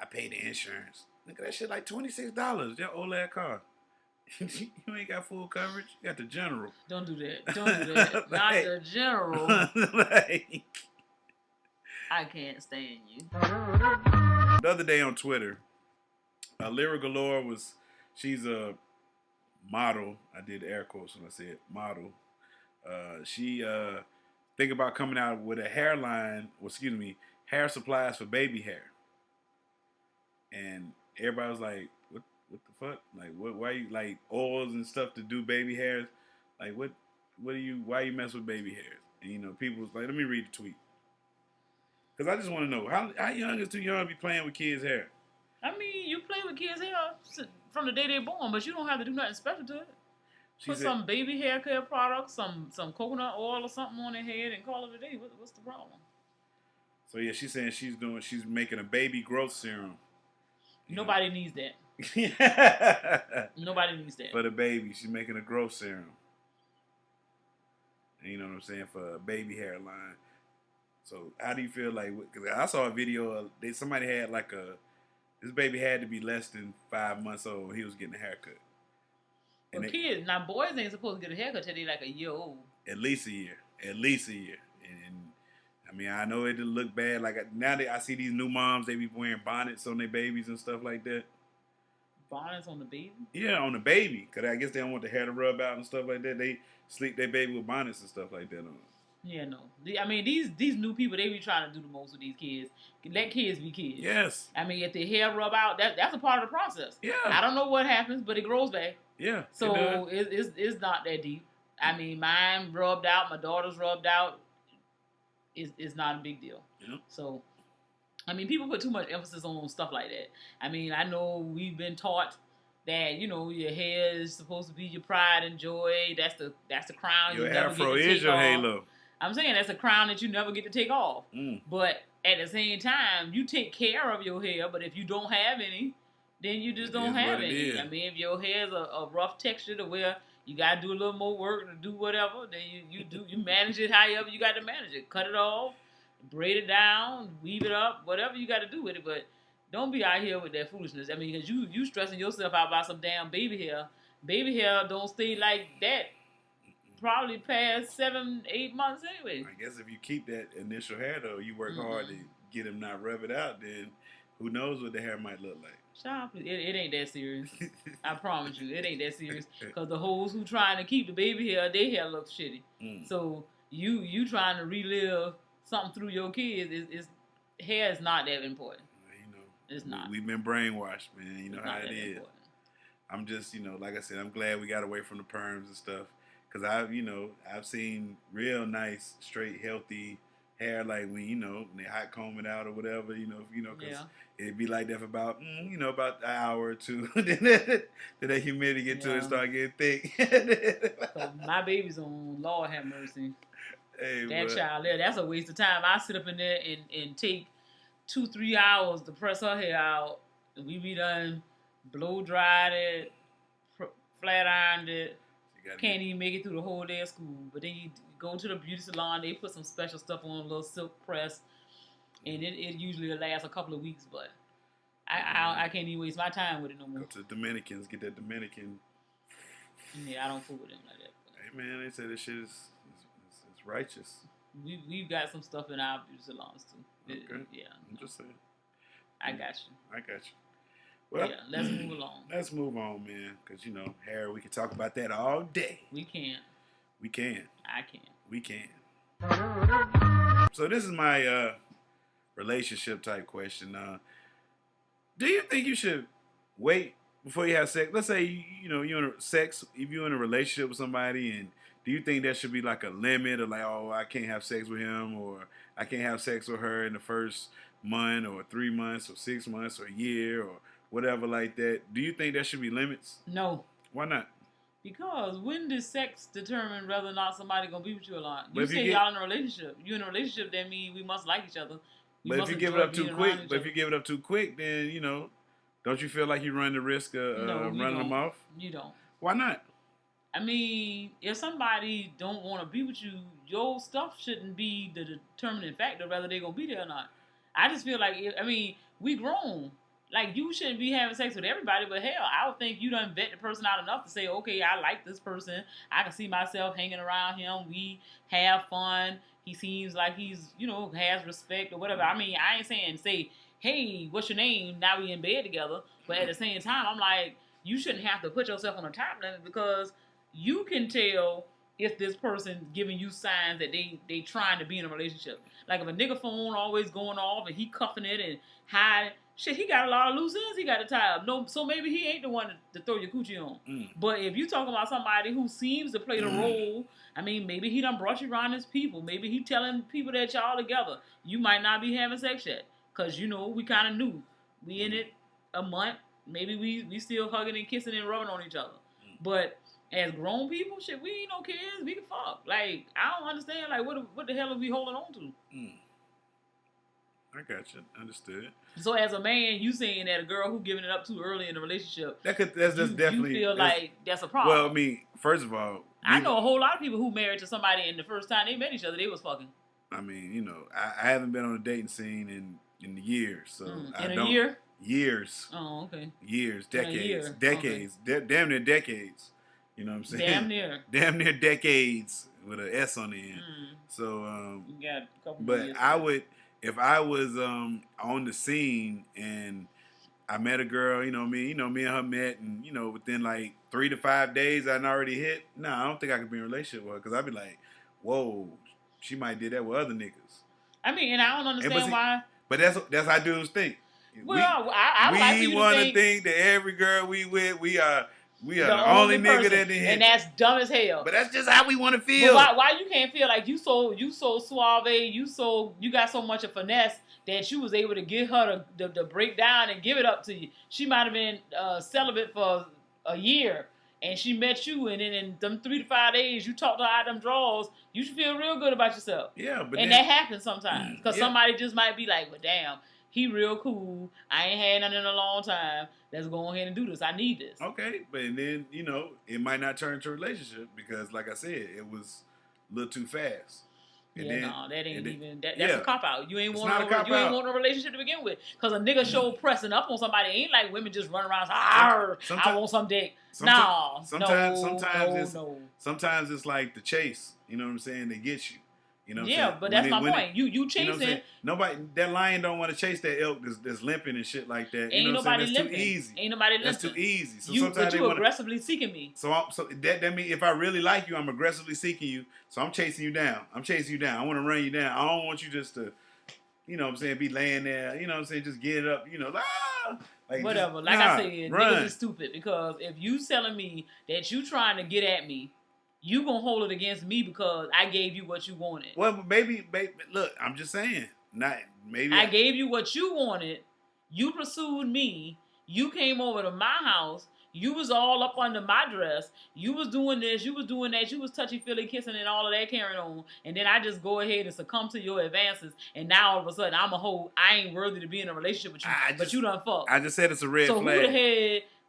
I pay the insurance. Look at that shit like $26, your old ass car. You ain't got full coverage. You got the general. Don't do that. Don't do that. Not the general. Like, I can't stand you. the other day on Twitter, Lyra Galore she's a model. I did air quotes when I said model. She think about coming out with a hair supplies for baby hair. And everybody was like, what the fuck? Like, why you, like, oils and stuff to do baby hairs? Like, why you mess with baby hairs? And, you know, people was like, let me read the tweet. Because I just want to know, how young is too young to be playing with kids' hair? I mean, you play with kids' hair from the day they're born, but you don't have to do nothing special to it. Put some baby hair care products, some coconut oil or something on their head and call it a day. What's the problem? So, yeah, she's saying she's making a baby growth serum. Nobody needs that. Nobody needs that. For the baby, she's making a growth serum. And you know what I'm saying? For a baby hairline. So how do you feel like? Because I saw a video of somebody had this baby had to be less than 5 months old. He was getting a haircut. And kids, now boys ain't supposed to get a haircut till they like a year old. At least a year. And I mean, I know it didn't look bad. Like now I see these new moms, they be wearing bonnets on their babies and stuff like that. Bonnets on the baby? Yeah, on the baby. Because I guess they don't want the hair to rub out and stuff like that. They sleep their baby with bonnets and stuff like that on. Yeah, no. I mean, these new people, they be trying to do the most with these kids. Let kids be kids. Yes. I mean, if their hair rub out, that's a part of the process. Yeah. I don't know what happens, but it grows back. Yeah. So it's not that deep. I mean, mine rubbed out, my daughter's rubbed out. It's not a big deal. Yeah. So, I mean, people put too much emphasis on stuff like that. I mean, I know we've been taught that, you know, your hair is supposed to be your pride and joy. That's the crown your you never afro get to is take your off. halo. I'm saying that's a crown that you never get to take off. But at the same time, you take care of your hair, but if you don't have any, then you just don't have any. I mean, if your hair is a rough texture to where you got to do a little more work to do whatever, then you manage it however you got to manage it. Cut it off, braid it down, weave it up, whatever you got to do with it. But don't be out here with that foolishness. I mean, because you stressing yourself out about some damn baby hair. Baby hair don't stay like that probably past 7-8 months anyway. I guess if you keep that initial hair, though, you work hard to get him not rub it out, then who knows what the hair might look like. Stop it. It ain't that serious. I promise you, it ain't that serious. Because the hoes who trying to keep the baby hair, their hair looks shitty. So you trying to relive something through your kids, hair is not that important. You know, it's not. We've been brainwashed, man. You know how it is. Important. I'm just, you know, like I said, I'm glad we got away from the perms and stuff. Because I've seen real nice, straight, healthy hair, like when, you know, they hot comb it out or whatever, because it'd be like that for about, about an hour or two. Then that humidity get to it, start getting thick. So my baby's on, Lord have mercy. Hey, that child there, that's a waste of time. I sit up in there and take 2-3 hours to press her hair out. And we be done blow dried it, flat ironed it. Can't even make it through the whole day of school. But then you go to the beauty salon, they put some special stuff on, a little silk press, and it usually lasts a couple of weeks. But I can't even waste my time with it no more. Go to the Dominicans, get that Dominican. Yeah, I don't fool with them like that. Hey man, they say this shit is righteous. We've got some stuff in our beauty salons too. Okay. Yeah. I'm just saying. I got you. Well, yeah, let's move along. Let's move on, man. Because, hair, we can talk about that all day. We can. We can. I can. We can. So this is my relationship type question. Do you think you should wait before you have sex? Let's say, you're in if you're in a relationship with somebody, and do you think there should be like a limit of like, oh, I can't have sex with him, or I can't have sex with her in the first month or 3 months or 6 months or a year or whatever like that? Do you think there should be limits? No. Why not? Because when does sex determine whether or not somebody gonna be with you or not? You but say y'all in a relationship. You in a relationship, that means we must like each other. But if you give it up too quick, then don't you feel like you run the risk of running them off? You don't. Why not? I mean, if somebody don't want to be with you, your stuff shouldn't be the determining factor whether they're gonna be there or not. I just feel like we grown. Like, you shouldn't be having sex with everybody, but hell, I would think you done vet the person out enough to say, okay, I like this person. I can see myself hanging around him. We have fun. He seems like he's, has respect or whatever. I mean, I ain't saying say, hey, what's your name? Now we in bed together. But at the same time, I'm like, you shouldn't have to put yourself on a time limit because you can tell if this person giving you signs that they trying to be in a relationship. Like if a nigga phone always going off and he cuffing it and hiding, shit, he got a lot of loose ends he got to tie up. No, so maybe he ain't the one to throw your coochie on. But if you talking about somebody who seems to play the role, I mean, maybe he done brought you around his people. Maybe he telling people that y'all together. You might not be having sex yet. Because, we kind of knew. We in it a month. Maybe we still hugging and kissing and rubbing on each other. But as grown people, shit, we ain't no kids. We can fuck. Like, I don't understand. Like, what the hell are we holding on to? I got you. Understood. So as a man, you saying that a girl who giving it up too early in a relationship, that's definitely. You feel like that's a problem. Well, I mean, first of all, I know a whole lot of people who married to somebody and the first time they met each other, they was fucking. I mean, I haven't been on a dating scene in years, so year? Years. Oh, okay. Years, decades, decades, okay. Damn near decades. You know what I'm saying? Damn near decades with an S on the end. So, you got a couple but years I would, if I was on the scene and I met a girl, me and her met, and within like 3 to 5 days I'd already hit. No, I don't think I could be in a relationship with her because I'd be like, whoa, she might did that with other niggas. I mean, and I don't understand why. But that's how dudes think. Well, I we want to think that every girl we with, we are the only nigga that they hit. And that's dumb as hell. But that's just how we want to feel. But why you can't feel like you so suave, you got so much of finesse that you was able to get her to break down and give it up to you. She might have been celibate for a year, and she met you, and then in them 3 to 5 days, you talked to her out them drawers. You should feel real good about yourself. Yeah, but that happens sometimes because somebody just might be like, "Well, damn, he real cool. I ain't had nothing in a long time. Let's go ahead and do this. I need this." Okay, but then it might not turn into a relationship because, like I said, it was a little too fast. That ain't even that's a cop out. You ain't want a relationship to begin with. Cause a nigga show pressing up on somebody ain't like women just run around. I want some dick. Sometimes it's like the chase. You know what I'm saying? They get you. You know what I'm saying? But that's my point. You chasing. Nobody, that lion don't want to chase that elk that's limping and shit like that. Ain't nobody limping. That's too easy. Ain't nobody limping. That's too easy. So but you aggressively seeking me. So that means if I really like you, I'm aggressively seeking you. So I'm chasing you down. I want to run you down. I don't want you just to, be laying there. Just get it up. Like whatever. Just, like I said, niggas is stupid because if you telling me that you trying to get at me, you gonna hold it against me because I gave you what you wanted. Well, maybe look, I'm just saying. I gave you what you wanted. You pursued me. You came over to my house. You was all up under my dress. You was doing this. You was doing that. You was touchy-feely kissing and all of that carrying on. And then I just go ahead and succumb to your advances. And now all of a sudden I'm a hoe. I ain't worthy to be in a relationship with you. But you done fucked. I just said it's a red flag. So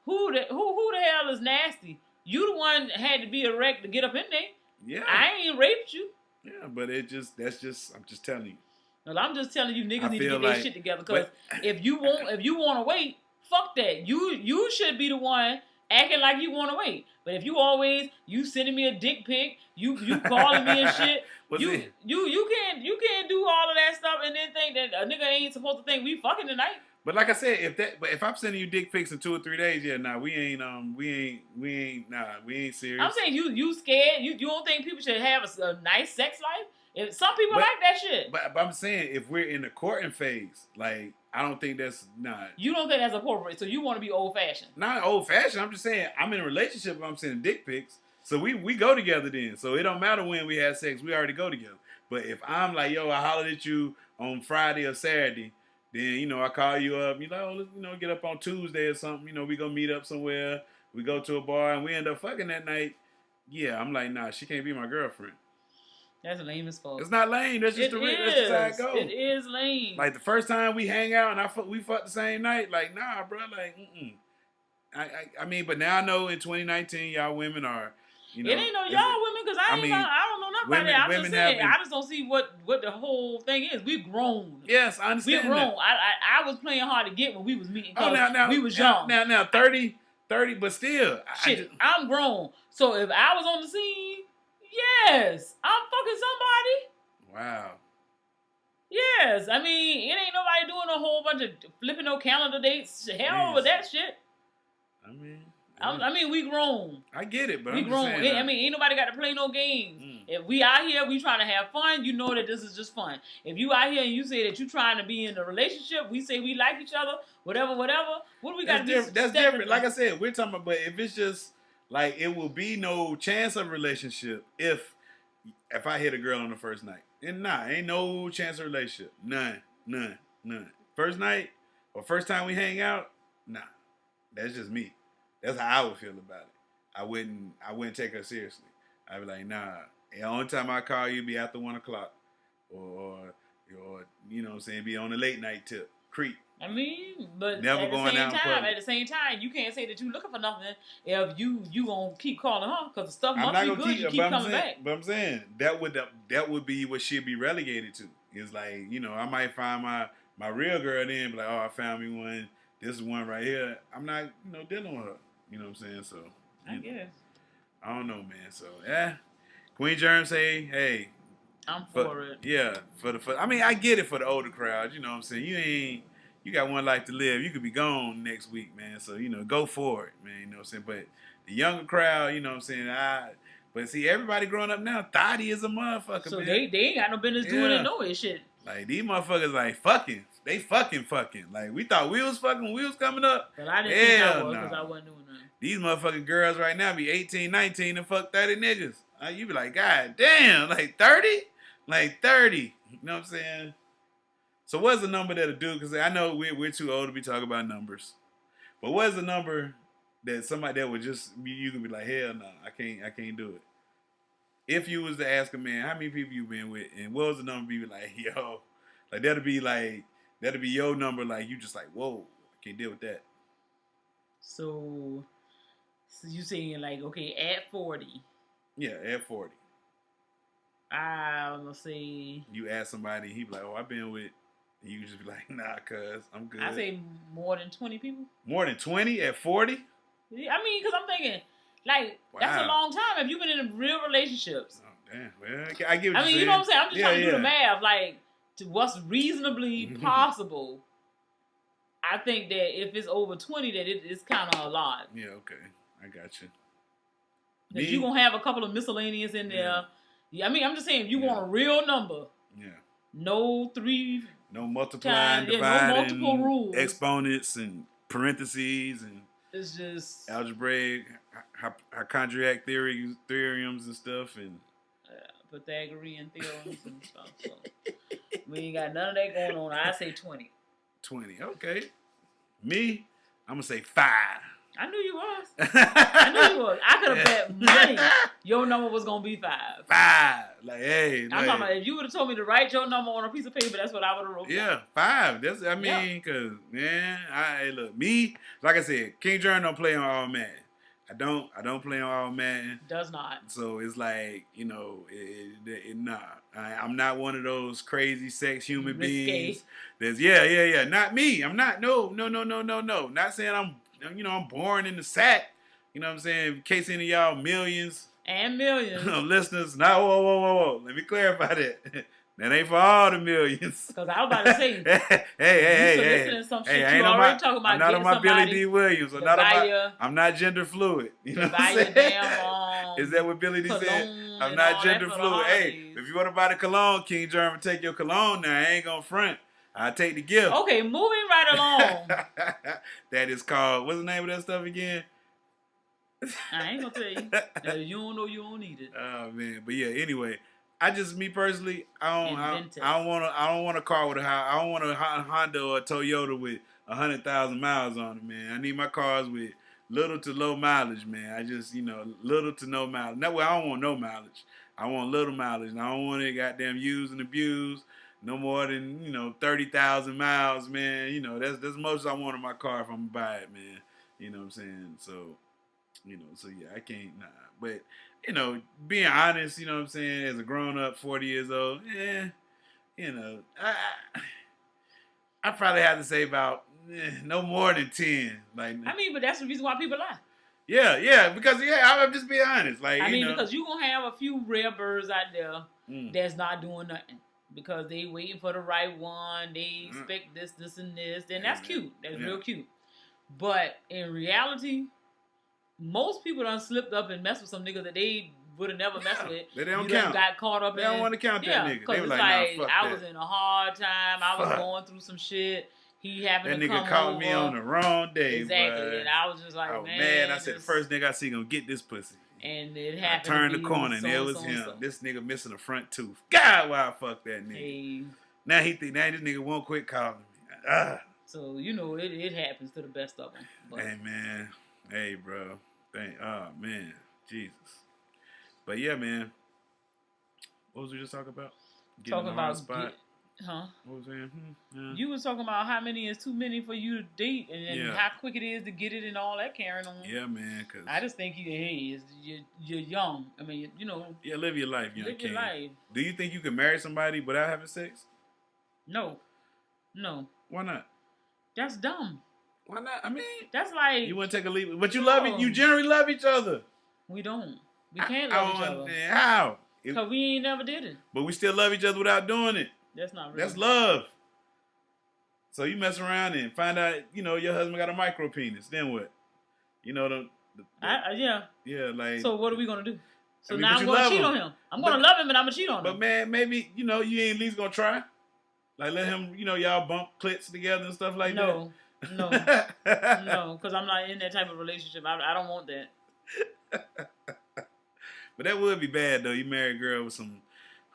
who the hell is nasty? You the one that had to be erect to get up in there. Yeah. I ain't raped you. Yeah, but I'm just telling you. Well, I'm just telling you niggas need to get their shit together. Because if you want to wait, fuck that. You should be the one acting like you want to wait. But if you sending me a dick pic, you calling me and shit, you can't do all of that stuff and then think that a nigga ain't supposed to think we fucking tonight. But like I said, if I'm sending you dick pics in 2 or 3 days, we ain't serious. I'm saying you scared. You don't think people should have a nice sex life? If some people like that shit. But I'm saying if we're in the courting phase, like I don't think that's not. You don't think that's appropriate, so you want to be old fashioned. Not old fashioned. I'm just saying I'm in a relationship. If I'm sending dick pics, so we go together then. So it don't matter when we have sex. We already go together. But if I'm like, yo, I hollered at you on Friday or Saturday. Then, I call you up, you're like, oh, let's, get up on Tuesday or something. We go meet up somewhere. We go to a bar and we end up fucking that night. Yeah, I'm like, nah, she can't be my girlfriend. That's lame as fuck. It's not lame. That's just that's just how it goes. It is lame. Like the first time we hang out and we fucked the same night, like, nah, bro, like, I mean, but now I know in 2019, y'all women are You know, it ain't no y'all women because I don't know nothing about that. I'm just saying, I just don't see what the whole thing is. We grown. Yes, I understand. We grown. I was playing hard to get when we was meeting. Now we was young. Now 30, but still, I'm grown. So if I was on the scene, yes, I'm fucking somebody. Wow. Yes, I mean, it ain't nobody doing a whole bunch of flipping no calendar dates. Hell with that shit. I mean, we grown. I get it, but we grown. I mean, ain't nobody got to play no games. If we out here, we trying to have fun. You know that this is just fun. If you out here and you say that you trying to be in a relationship, we say we like each other, whatever. What do we got to do? That's different. Like I said, we're talking about. But if it's just like it will be no chance of relationship if I hit a girl on the first night. And ain't no chance of relationship. None. First night or first time we hang out, that's just me. That's how I would feel about it. I wouldn't take her seriously. I'd be like, nah. The only time I call you be after 1 o'clock, or you know what I'm saying, be on a late night tip, creep. I mean, but never at going the out at the same time, you can't say that you looking for nothing if you gonna keep calling her because the stuff must be good. You keep coming back. But I'm saying that would be what she'd be relegated to. It's like, you know, I might find my real girl then, be like, oh, I found me one. This is one right here. I'm not, dealing with her. You know what I'm saying? So I guess. I don't know, man. So Queen Jerm say, hey, I'm for it. Yeah, I mean, I get it for the older crowd. You know what I'm saying? You got one life to live. You could be gone next week, man. So, go for it, man. You know what I'm saying? But the younger crowd, you know what I'm saying? But see, everybody growing up now, thotty is a motherfucker, so man. they ain't got no business doing it, no shit. Like, these motherfuckers, like, fucking. They fucking. Like, we thought we was fucking when we was coming up. But I didn't think I was because I wasn't doing nothing. These motherfucking girls right now be 18, 19 and fuck 30 niggas. You be like, God damn, like 30? Like 30. You know what I'm saying? So what's the number that'll do? Because I know we're too old to be talking about numbers. But what's the number that somebody that would just, you can be like, hell no, I can't do it. If you was to ask a man, how many people you been with? And what was the number be like, yo, like that'll be your number, like you just like, whoa, I can't deal with that. So you saying like, okay, at 40. Yeah, at 40. I'm gonna say. You ask somebody, he be like, oh, I've been with. And you just be like, nah, cuz I'm good. I say more than 20 people. More than 20 at 40? Yeah, I mean, because I'm thinking, like, that's a long time if you've been in real relationships. Oh, damn. Well, I get what I mean, you know what I'm saying? I'm just trying to do the math, like, to what's reasonably possible. I think that if it's over 20, that it's kind of a lot. Yeah, okay. I got you. Because you're going to have a couple of miscellaneous in there. Yeah, I mean, I'm just saying, if you want a real number. Yeah. No multiplying, dividing, no multiple rules, exponents and parentheses, and it's just algebraic, hypochondriac theorems and stuff, and Pythagorean theorems and stuff. So we ain't got none of that going on. I say 20. 20, okay. Me, I'm gonna say 5. I knew you was. I could have bet money your number was gonna be 5. 5. Like, hey. I'm talking about if you would have told me to write your number on a piece of paper, that's what I would have wrote. Yeah, 5. That's cause man, look, me, like I said, King Jerm don't play on all Madden. I don't play on all Madden. Does not. So it's like, nah. I'm not one of those crazy sex human beings. There's not me. I'm not. No. Not saying I'm born in the sack. You know what I'm saying? In case any of y'all millions listeners. Now, whoa. Let me clarify that. That ain't for all the millions. Because I was about to say, hey, some shit you already talking about. I'm not on my Billy D. Williams. I'm not gender fluid. You know what I'm saying? Is that what Billy D said? I'm not gender fluid. Hey, if you want to buy the cologne, King Jerm, take your cologne now. I ain't gonna front. I'll take the gift. Okay, moving right along. That is called, what's the name of that stuff again? I ain't gonna tell you. You don't know, you don't need it. Oh man, but yeah. Anyway, me personally, I don't want a car with I don't want a Honda or a Toyota with 100,000 miles on it, man. I need my cars with little to low mileage, man. I just little to no mileage. That way, I don't want no mileage. I want little mileage, and I don't want it goddamn used and abused. No more than 30,000 miles, man. That's the most I want in my car if I'm gonna buy it, man. You know what I'm saying? So, so yeah, I can't. Nah. But you know, being honest, you know what I'm saying, as a grown up, 40 years old, you know, I probably have to say about no more than 10. Like, I mean, but that's the reason why people lie. yeah, because I'm just being honest. Like, I mean, you know, because you gonna have a few rare birds out there that's not doing nothing because they waiting for the right one. They expect this, and this. Then that's cute. That's real cute. But in reality, most people done slipped up and messed with some nigga that they would have never messed with. They don't you count. Got caught up they in. don't want to count that nigga. Because They were it's like, nah, fuck I that. was in a hard time. I was going through some shit. He happened that to come nigga caught over. me on the wrong day. Exactly. Bro. And I was just like, oh, man. I said, the first nigga I see gonna get this pussy. And it happened. I turned the corner and it was him. This nigga missing a front tooth. God, why I fuck that nigga. Hey. Now this nigga won't quit calling me. So, you know, it happens to the best of them. But. Hey, man. Hey, bro. Oh, man. Jesus. But, yeah, man. What was we just talking about? Talking about spot. Huh? What was that? You was talking about how many is too many for you to date and how quick it is to get it and all that carrying on. Yeah, man. Cause I just think you're young. I mean, you know. Yeah, live your life, young Live your life. Do you think you can marry somebody without having sex? No. Why not? That's dumb. Why not? I mean, that's like you want to take a leave, but you love it. You generally love each other. We don't. We can't love each other. How? Because we ain't never did it. But we still love each other without doing it. That's not real. That's love. So you mess around and find out, you know, your husband got a micro penis. Then what? You know yeah. Yeah, like. So what are we gonna do? So now I'm gonna cheat on him. I'm gonna love him and I'm gonna cheat on him. But man, maybe you know you ain't at least gonna try. Like let him, you know, y'all bump clits together and stuff like that. No, because I'm not in that type of relationship. I don't want that. But that would be bad though. You marry a girl with some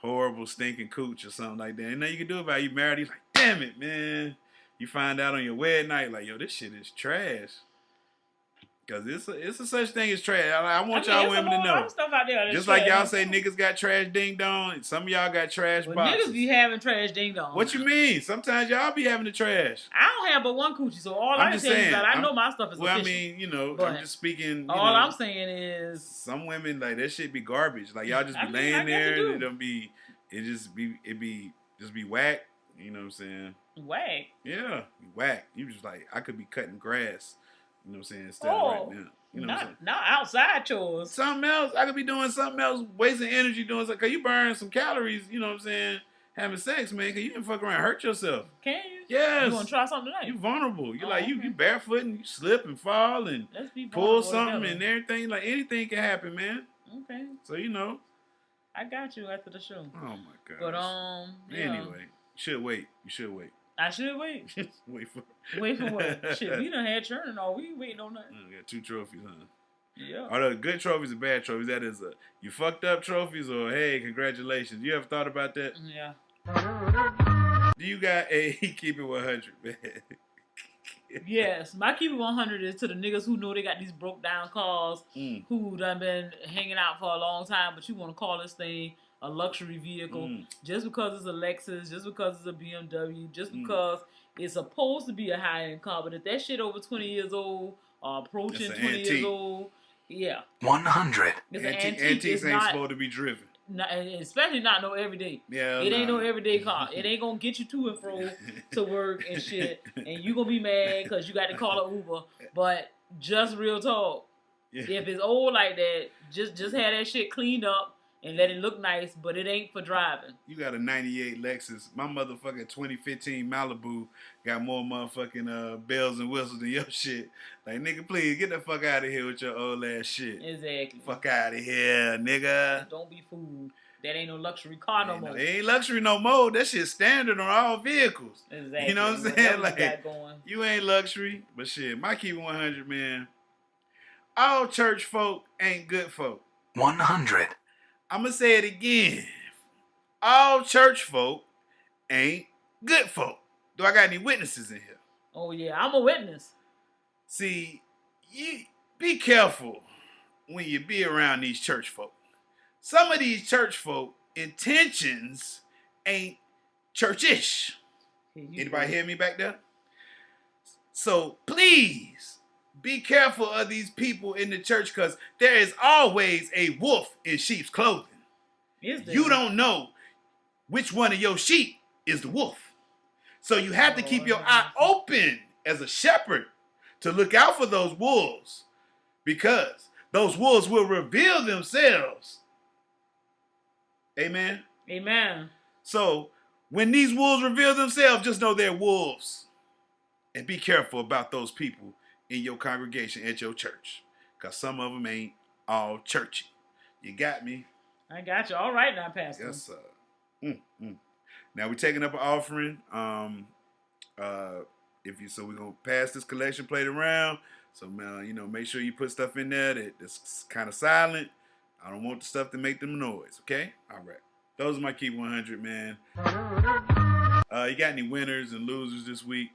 horrible stinking cooch or something like that. And nothing you can do about it. You married, you're like, damn it, man. You find out on your wedding night, like, yo, this shit is trash. Because it's a such thing as trash. I want y'all women to know. Stuff out there just like y'all say niggas got trash ding dong, some of y'all got trash boxes. Niggas be having trash ding dong. What you mean? Sometimes y'all be having the trash. I don't have but one coochie, so all I'm saying is that I know my stuff is official. I mean, you know, I'm just speaking. All I'm saying is some women like that shit be garbage. Like y'all just be laying there and it just be whack. You know what I'm saying? Whack. Yeah, whack. You just like I could be cutting grass. You know what I'm saying? Instead of right now. You know what I'm saying? Not outside chores. Something else. I could be doing something else, wasting energy doing something. Because you burn some calories, you know what I'm saying, having sex, man. Because you can fuck around and hurt yourself. Can you? Yes. You want to try something tonight? You vulnerable. You like, you barefoot and you slip and fall and pull something and everything. Like, anything can happen, man. Okay. So, you know. I got you after the show. Oh, my God. But, Anyway, you should wait. You should wait. I should wait. Wait for what? Shit, we done had churn and all. We ain't waiting on nothing. We got 2 trophies, huh? Yeah. Are the good trophies or bad trophies? That is you fucked up trophies or hey, congratulations. You ever thought about that? Yeah. Do you got a keep it 100, man? Yes, my keep it 100 is to the niggas who know they got these broke down cars, who done been hanging out for a long time, but you want to call this thing a luxury vehicle just because it's a Lexus, just because it's a BMW, just because it's supposed to be a high-end car. But if that shit over 20 years old or approaching 20 years old, yeah. 100. Antiques ain't supposed to be driven. Not, especially not no everyday. Yeah, it ain't no everyday car. It ain't gonna get you to and fro to work and shit. And you gonna be mad because you got to call an Uber. But just real talk, if it's old like that, just have that shit cleaned up and let it look nice, but it ain't for driving. You got a 98 Lexus. My motherfucking 2015 Malibu got more motherfucking bells and whistles than your shit. Like, nigga, please, get the fuck out of here with your old ass shit. Exactly. Fuck out of here, nigga. Don't be fooled. That ain't no luxury car no more. It ain't luxury no more. That shit's standard on all vehicles. Exactly. You know what I'm saying? Like, you ain't luxury, but shit, my keep it 100, man. All church folk ain't good folk. 100. I'm going to say it again. All church folk ain't good folk. Do I got any witnesses in here? Oh, yeah. I'm a witness. See, you be careful when you be around these church folk. Some of these church folk intentions ain't churchish. Anybody hear me back there? So please be careful of these people in the church because there is always a wolf in sheep's clothing. Is there? You don't know which one of your sheep is the wolf. So you have to keep your eye open as a shepherd to look out for those wolves because those wolves will reveal themselves. Amen? Amen. So when these wolves reveal themselves, just know they're wolves. And be careful about those people in your congregation at your church because some of them ain't all churchy. You got me? I got you. All right now, Pastor. Yes, sir. Now we're taking up an offering. We're gonna pass this collection plate around. So make sure you put stuff in there that's kind of silent. I don't want the stuff to make them noise. Okay? All right. Those are my Keep 100, man. You got any winners and losers this week?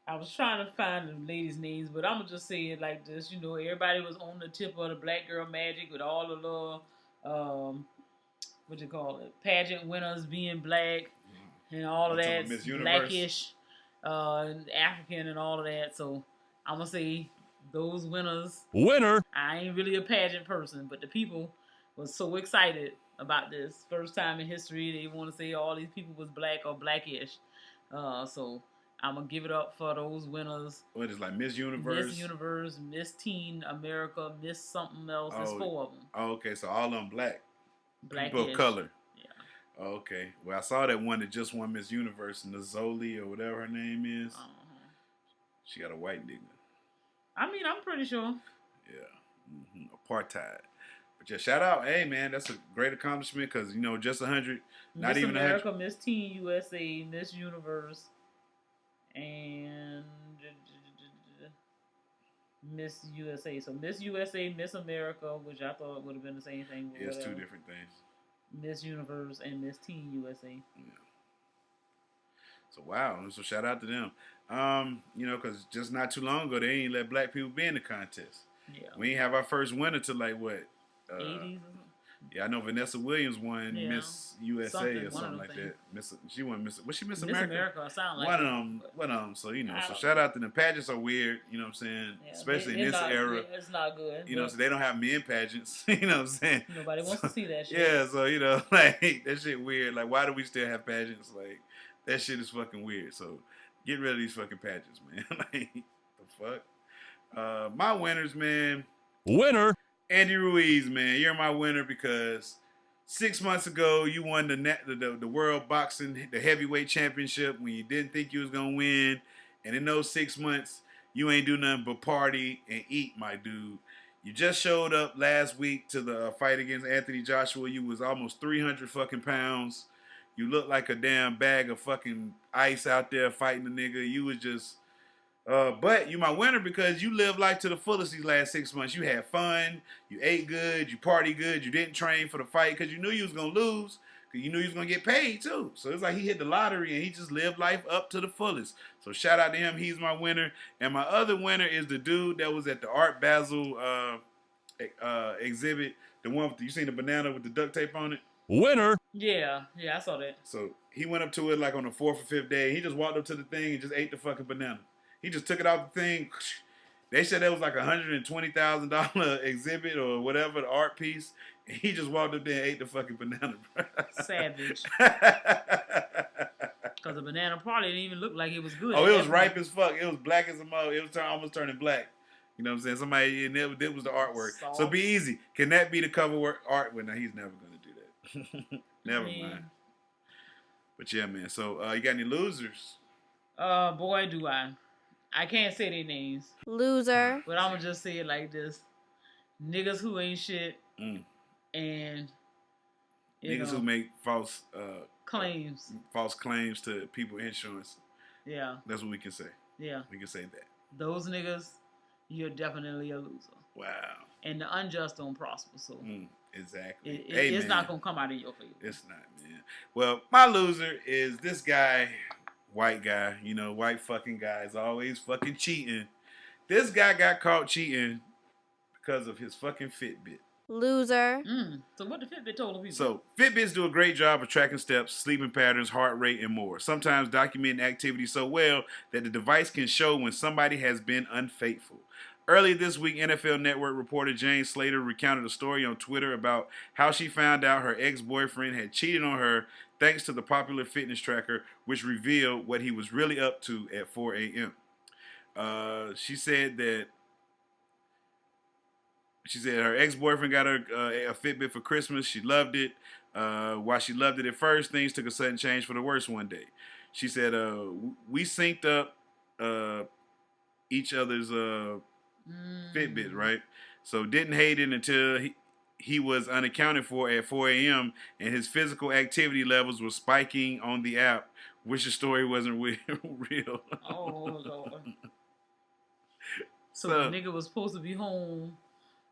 I was trying to find the ladies' names, but I'm gonna just say it like this. Everybody was on the tip of the black girl magic with all the little pageant winners being black and all of that, blackish, and African and all of that. So I'm gonna say those winners. Winner. I ain't really a pageant person, but the people was so excited about this first time in history. They want to say all these people was black or blackish. So I'm gonna give it up for those winners. What is like Miss Universe? Miss Universe, Miss Teen America, Miss something else. There's 4 of them. Oh, okay. So all of them black. Blackish. People of color. Yeah. Oh, okay. Well, I saw that one that just won Miss Universe, Nazoli or whatever her name is. She got a white nigga. I mean, I'm pretty sure. Yeah. Apartheid. But yeah, shout out. Hey, man, that's a great accomplishment because, just 100. Not Miss even America, 100. Miss Teen USA, Miss Universe, and Miss USA. So Miss USA, Miss America, which I thought would have been the same thing. Yeah, it's 2 different things. Miss Universe and Miss Teen USA. Yeah. So wow, so shout out to them. Because just not too long ago they ain't let black people be in the contest. Yeah. We ain't have our first winner till like what? 80s. Yeah, I know Vanessa Williams won Miss USA or something like that. She won Miss. Was she Miss America? Miss America, I sound like one of them. So so shout out to them. Pageants are weird. You know what I'm saying? Yeah, especially in this era. Yeah, it's not good. So they don't have men pageants. You know what I'm saying? Nobody wants to see that shit. Yeah, so like that shit weird. Like why do we still have pageants? Like that shit is fucking weird. So get rid of these fucking pageants, man. Like the fuck. My winners, man. Winner. Andy Ruiz, man, you're my winner because 6 months ago you won the World Boxing, the heavyweight championship when you didn't think you was gonna win, and in those 6 months you ain't do nothing but party and eat, my dude. You just showed up last week to the fight against Anthony Joshua. You was almost 300 fucking pounds. You looked like a damn bag of fucking ice out there fighting the nigga. You was just. But you my winner because you lived life to the fullest these last 6 months. You had fun, you ate good, you party good, you didn't train for the fight because you knew you was gonna lose, because you knew you was gonna get paid too. So it's like he hit the lottery and he just lived life up to the fullest. So shout out to him, he's my winner. And my other winner is the dude that was at the Art Basel exhibit, the one with you seen the banana with the duct tape on it? Winner. Yeah, I saw that. So he went up to it like on the 4th or 5th day. He just walked up to the thing and just ate the fucking banana. He just took it off the thing. They said that was like $120,000 exhibit or whatever, the art piece. And he just walked up there and ate the fucking banana, bro. Savage. Because the banana probably didn't even look like it was good. Oh, it was ripe as fuck. It was black as a mother. It was almost turning black. You know what I'm saying? Somebody, and it was the artwork. Soft. So be easy. Can that be the cover work art? Well, no, he's never going to do that. Never mind. But yeah, man. So you got any losers? Boy, do I. I can't say their names. Loser. But I'm going to just say it like this. Niggas who ain't shit. And niggas who make false claims. False claims to people insurance. Yeah. That's what we can say. Yeah. We can say that. Those niggas, you're definitely a loser. Wow. And the unjust don't prosper, so. Exactly. It's not going to come out of your favor. It's not, man. Well, my loser is this guy, white guy, white fucking guy is always fucking cheating. This guy got caught cheating because of his fucking Fitbit. Loser. So what the Fitbit told the people? So Fitbits do a great job of tracking steps, sleeping patterns, heart rate, and more. Sometimes documenting activity so well that the device can show when somebody has been unfaithful. Earlier this week, NFL Network reporter Jane Slater recounted a story on Twitter about how she found out her ex-boyfriend had cheated on her thanks to the popular fitness tracker, which revealed what he was really up to at 4 a.m. She said her ex-boyfriend got her a Fitbit for Christmas. She loved it. While she loved it at first, things took a sudden change for the worse one day. She said, we synced up each other's Fitbits, right? So didn't hate it until he was unaccounted for at 4 a.m. and his physical activity levels were spiking on the app. Wish the story wasn't real. Oh, Lord. So the nigga was supposed to be home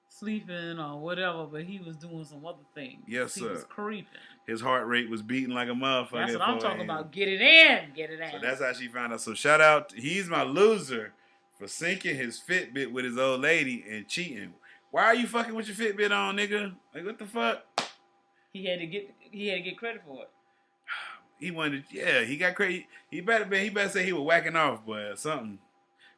sleeping or whatever, but he was doing some other things. Yes, he sir. was creeping. His heart rate was beating like a motherfucker. That's what I'm talking about. Get it in. Get it in. So that's how she found out. So shout out. He's my loser for syncing his Fitbit with his old lady and cheating. Why are you fucking with your Fitbit on, nigga? Like, what the fuck? He had to get credit for it. He wanted, yeah, he got credit. He better say he was whacking off, but something.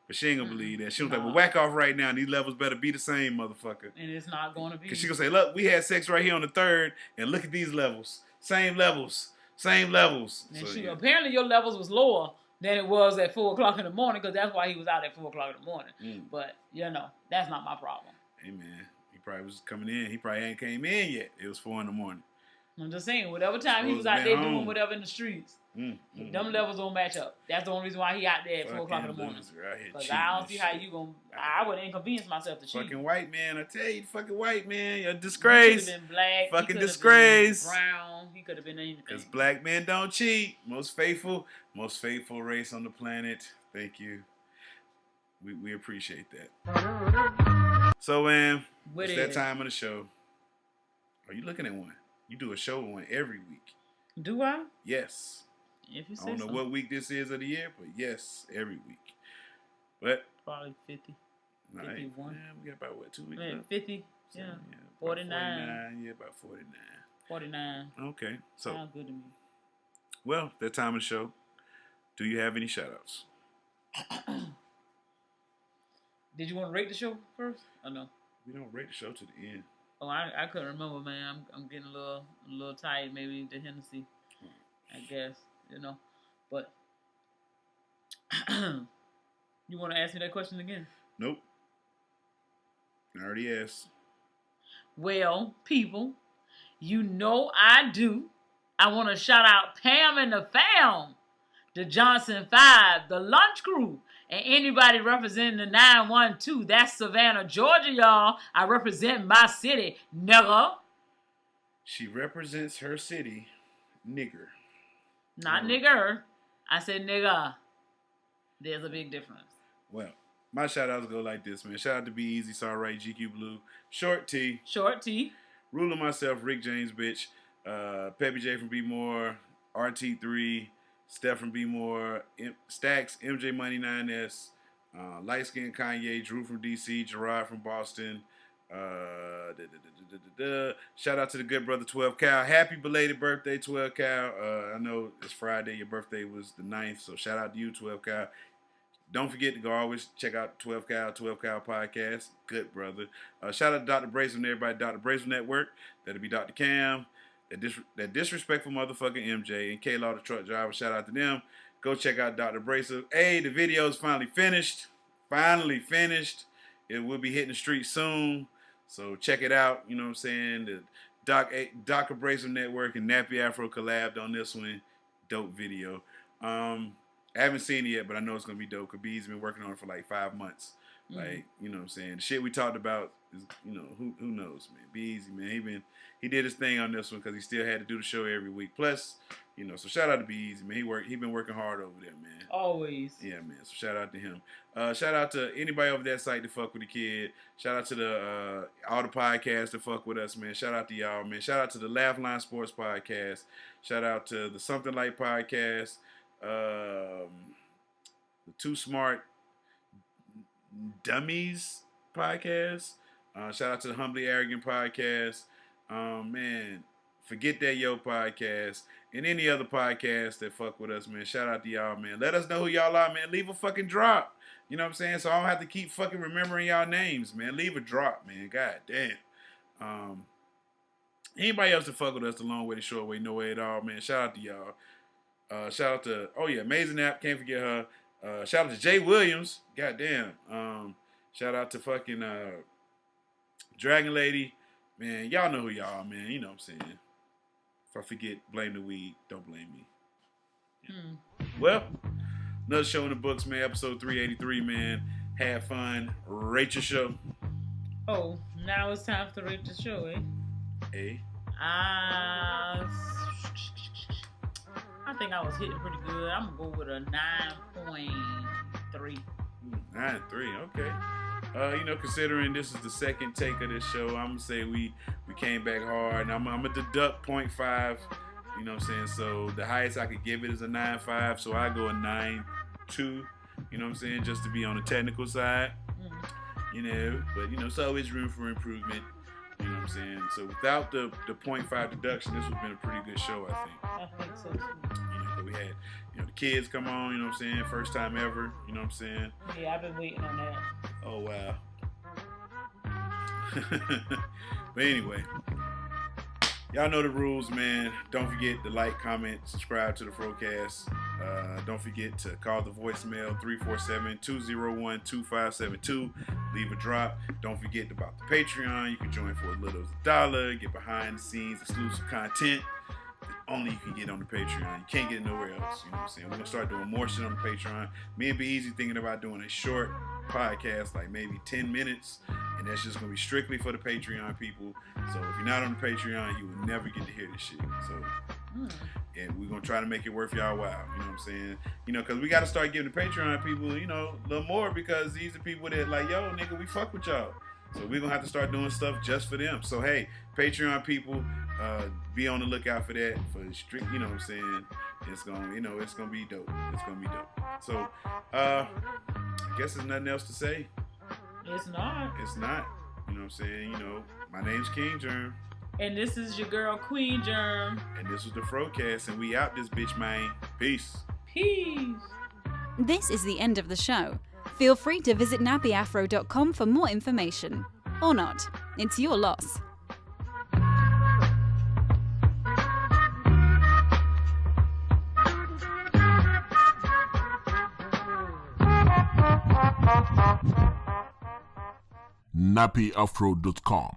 But she ain't gonna believe that. She was like, well, whack off right now. And these levels better be the same, motherfucker. And it's not gonna be. Because she gonna say, look, we had sex right here on the 3rd, and look at these levels. Same levels. And so, apparently your levels was lower than it was at 4 o'clock in the morning, because that's why he was out at 4 o'clock in the morning. But, that's not my problem. Hey, man, he probably was coming in. He probably ain't came in yet. It was 4 in the morning. I'm just saying, whatever time he was out there doing whatever in the streets, them levels don't match up. That's the only reason why he out there at 4 o'clock in the morning. Because I don't see how you gonna. I would inconvenience myself to cheat. Fucking white man, I tell you, fucking white man, you're a disgrace. He could have been black. Fucking disgrace. Been brown. He could have been anything. Because black men don't cheat. Most faithful race on the planet. Thank you. We appreciate that. So, man, it's that time of the show. Are you looking at one? You do a show on every week. Do I? Yes. If you say I don't know so. what week this is of the year, but yes, every week. What? Probably 50. 51. Yeah, we got about, 2 weeks left? 50. Yeah. 49. Yeah, about 49. 49. Okay. So, sounds good to me. Well, that time of the show. Do you have any shout-outs? Did you want to rate the show first? Or no? We don't rate the show to the end. Oh, I couldn't remember, man. I'm getting a little tired. Maybe the Hennessy, I guess, But you want to ask me that question again? Nope. I already asked. Well, people, I do. I want to shout out Pam and the fam, the Johnson 5, the Lunch Crew, and anybody representing the 912. That's Savannah, Georgia, y'all. I represent my city, nigga. She represents her city, nigger. Not nigger. I said nigga. There's a big difference. Well, my shout-outs go like this, man. Shout out to Be Easy, Sorry Right, GQ Blue, Short T, Ruler Myself, Rick James, bitch, Peppy J from Be More, RT3, Steph from Be More, Stacks, MJ Money 9S, Light Skin Kanye, Drew from DC, Gerard from Boston. Shout out to the good brother 12 Cal. Happy belated birthday, 12 Cal. I know it's Friday. Your birthday was the 9th, so shout out to you, 12 Cal. Don't forget to go always check out 12 Cal podcast. Good brother. Shout out to Dr. Brazen and everybody at Dr. Brazen Network. That'll be Dr. Cam. That disrespectful motherfucking MJ and K-Law the truck driver. Shout out to them. Go check out Dr. Brazen. Hey, the video's finally finished. It will be hitting the street soon. So check it out. You know what I'm saying? The Dr. Brazen Network and Nappy Afro collabed on this one. Dope video. I haven't seen it yet, but I know it's going to be dope. Because B's been working on it for like 5 months. Like, you know what I'm saying? The shit we talked about is, who knows, man. Be easy, man. He did his thing on this one because he still had to do the show every week. Plus, so shout out to Be Easy, man. He been working hard over there, man. Always. Yeah, man. So shout out to him. Shout out to anybody over that site to fuck with the kid. Shout out to the all the podcasts that fuck with us, man. Shout out to y'all, man. Shout out to the Laugh Line Sports Podcast. Shout out to the Something Like Podcast. The Too Smart Dummies Podcast. Shout out to the Humbly Arrogant Podcast. Man, Forget That Yo podcast, and any other podcast that fuck with us, man. Shout out to y'all, man. Let us know who y'all are, man. Leave a fucking drop. You know what I'm saying? So I don't have to keep fucking remembering y'all names, man. Leave a drop, man. God damn. Anybody else that fuck with us the long way, the short way, no way at all, man. Shout out to y'all. Shout out to, Amazing App. Can't forget her. Shout out to Jay Williams. God damn. Shout out to fucking Dragon Lady. Man, y'all know who y'all are, man. You know what I'm saying. If I forget, blame the weed. Don't blame me. Yeah. Well, another show in the books, man. Episode 383, man. Had fun. Rate your show. Oh, now it's time to rate the show, eh? Hey. I think I was hitting pretty good. I'm going to go with a 9.3. 9.3, okay. Considering this is the second take of this show, I'm going to say we came back hard. And I'm going to deduct 0.5. You know what I'm saying? So the highest I could give it is a 9.5. So I go a 9.2. You know what I'm saying? Just to be on the technical side. But it's always room for improvement. You know what I'm saying? So without the 0.5 deduction, this would have been a pretty good show, I think. I think so too. But we had, the kids come on, you know what I'm saying? First time ever, you know what I'm saying? Yeah, I've been waiting on that. Oh, wow. But anyway, y'all know the rules, man. Don't forget to like, comment, subscribe to the FROCAST. Don't forget to call the voicemail 347-201-2572. Leave a drop. Don't forget about the Patreon. You can join for as little as $1. Get behind the scenes, exclusive content that only you can get on the Patreon. You can't get it nowhere else. You know what I'm saying? We're gonna start doing more shit on the Patreon. Me and Be Easy thinking about doing a short podcast, like maybe 10 minutes, and that's just gonna be strictly for the Patreon people. So if you're not on the Patreon, you will never get to hear this shit. So and we're gonna try to make it worth y'all while. You know what I'm saying? Because we gotta start giving the Patreon people, a little more, because these are people that like, yo, nigga, we fuck with y'all. So we're gonna have to start doing stuff just for them. So hey, Patreon people, be on the lookout for that. For strict, you know what I'm saying? It's gonna, it's gonna be dope. It's gonna be dope. So I guess there's nothing else to say. It's not. It's not. You know what I'm saying? My name's King Jerm. And this is your girl, Queen Jerm. And this was the FROCAST, and we out this bitch, man. Peace. Peace. This is the end of the show. Feel free to visit nappyafro.com for more information. Or not. It's your loss. nappyafro.com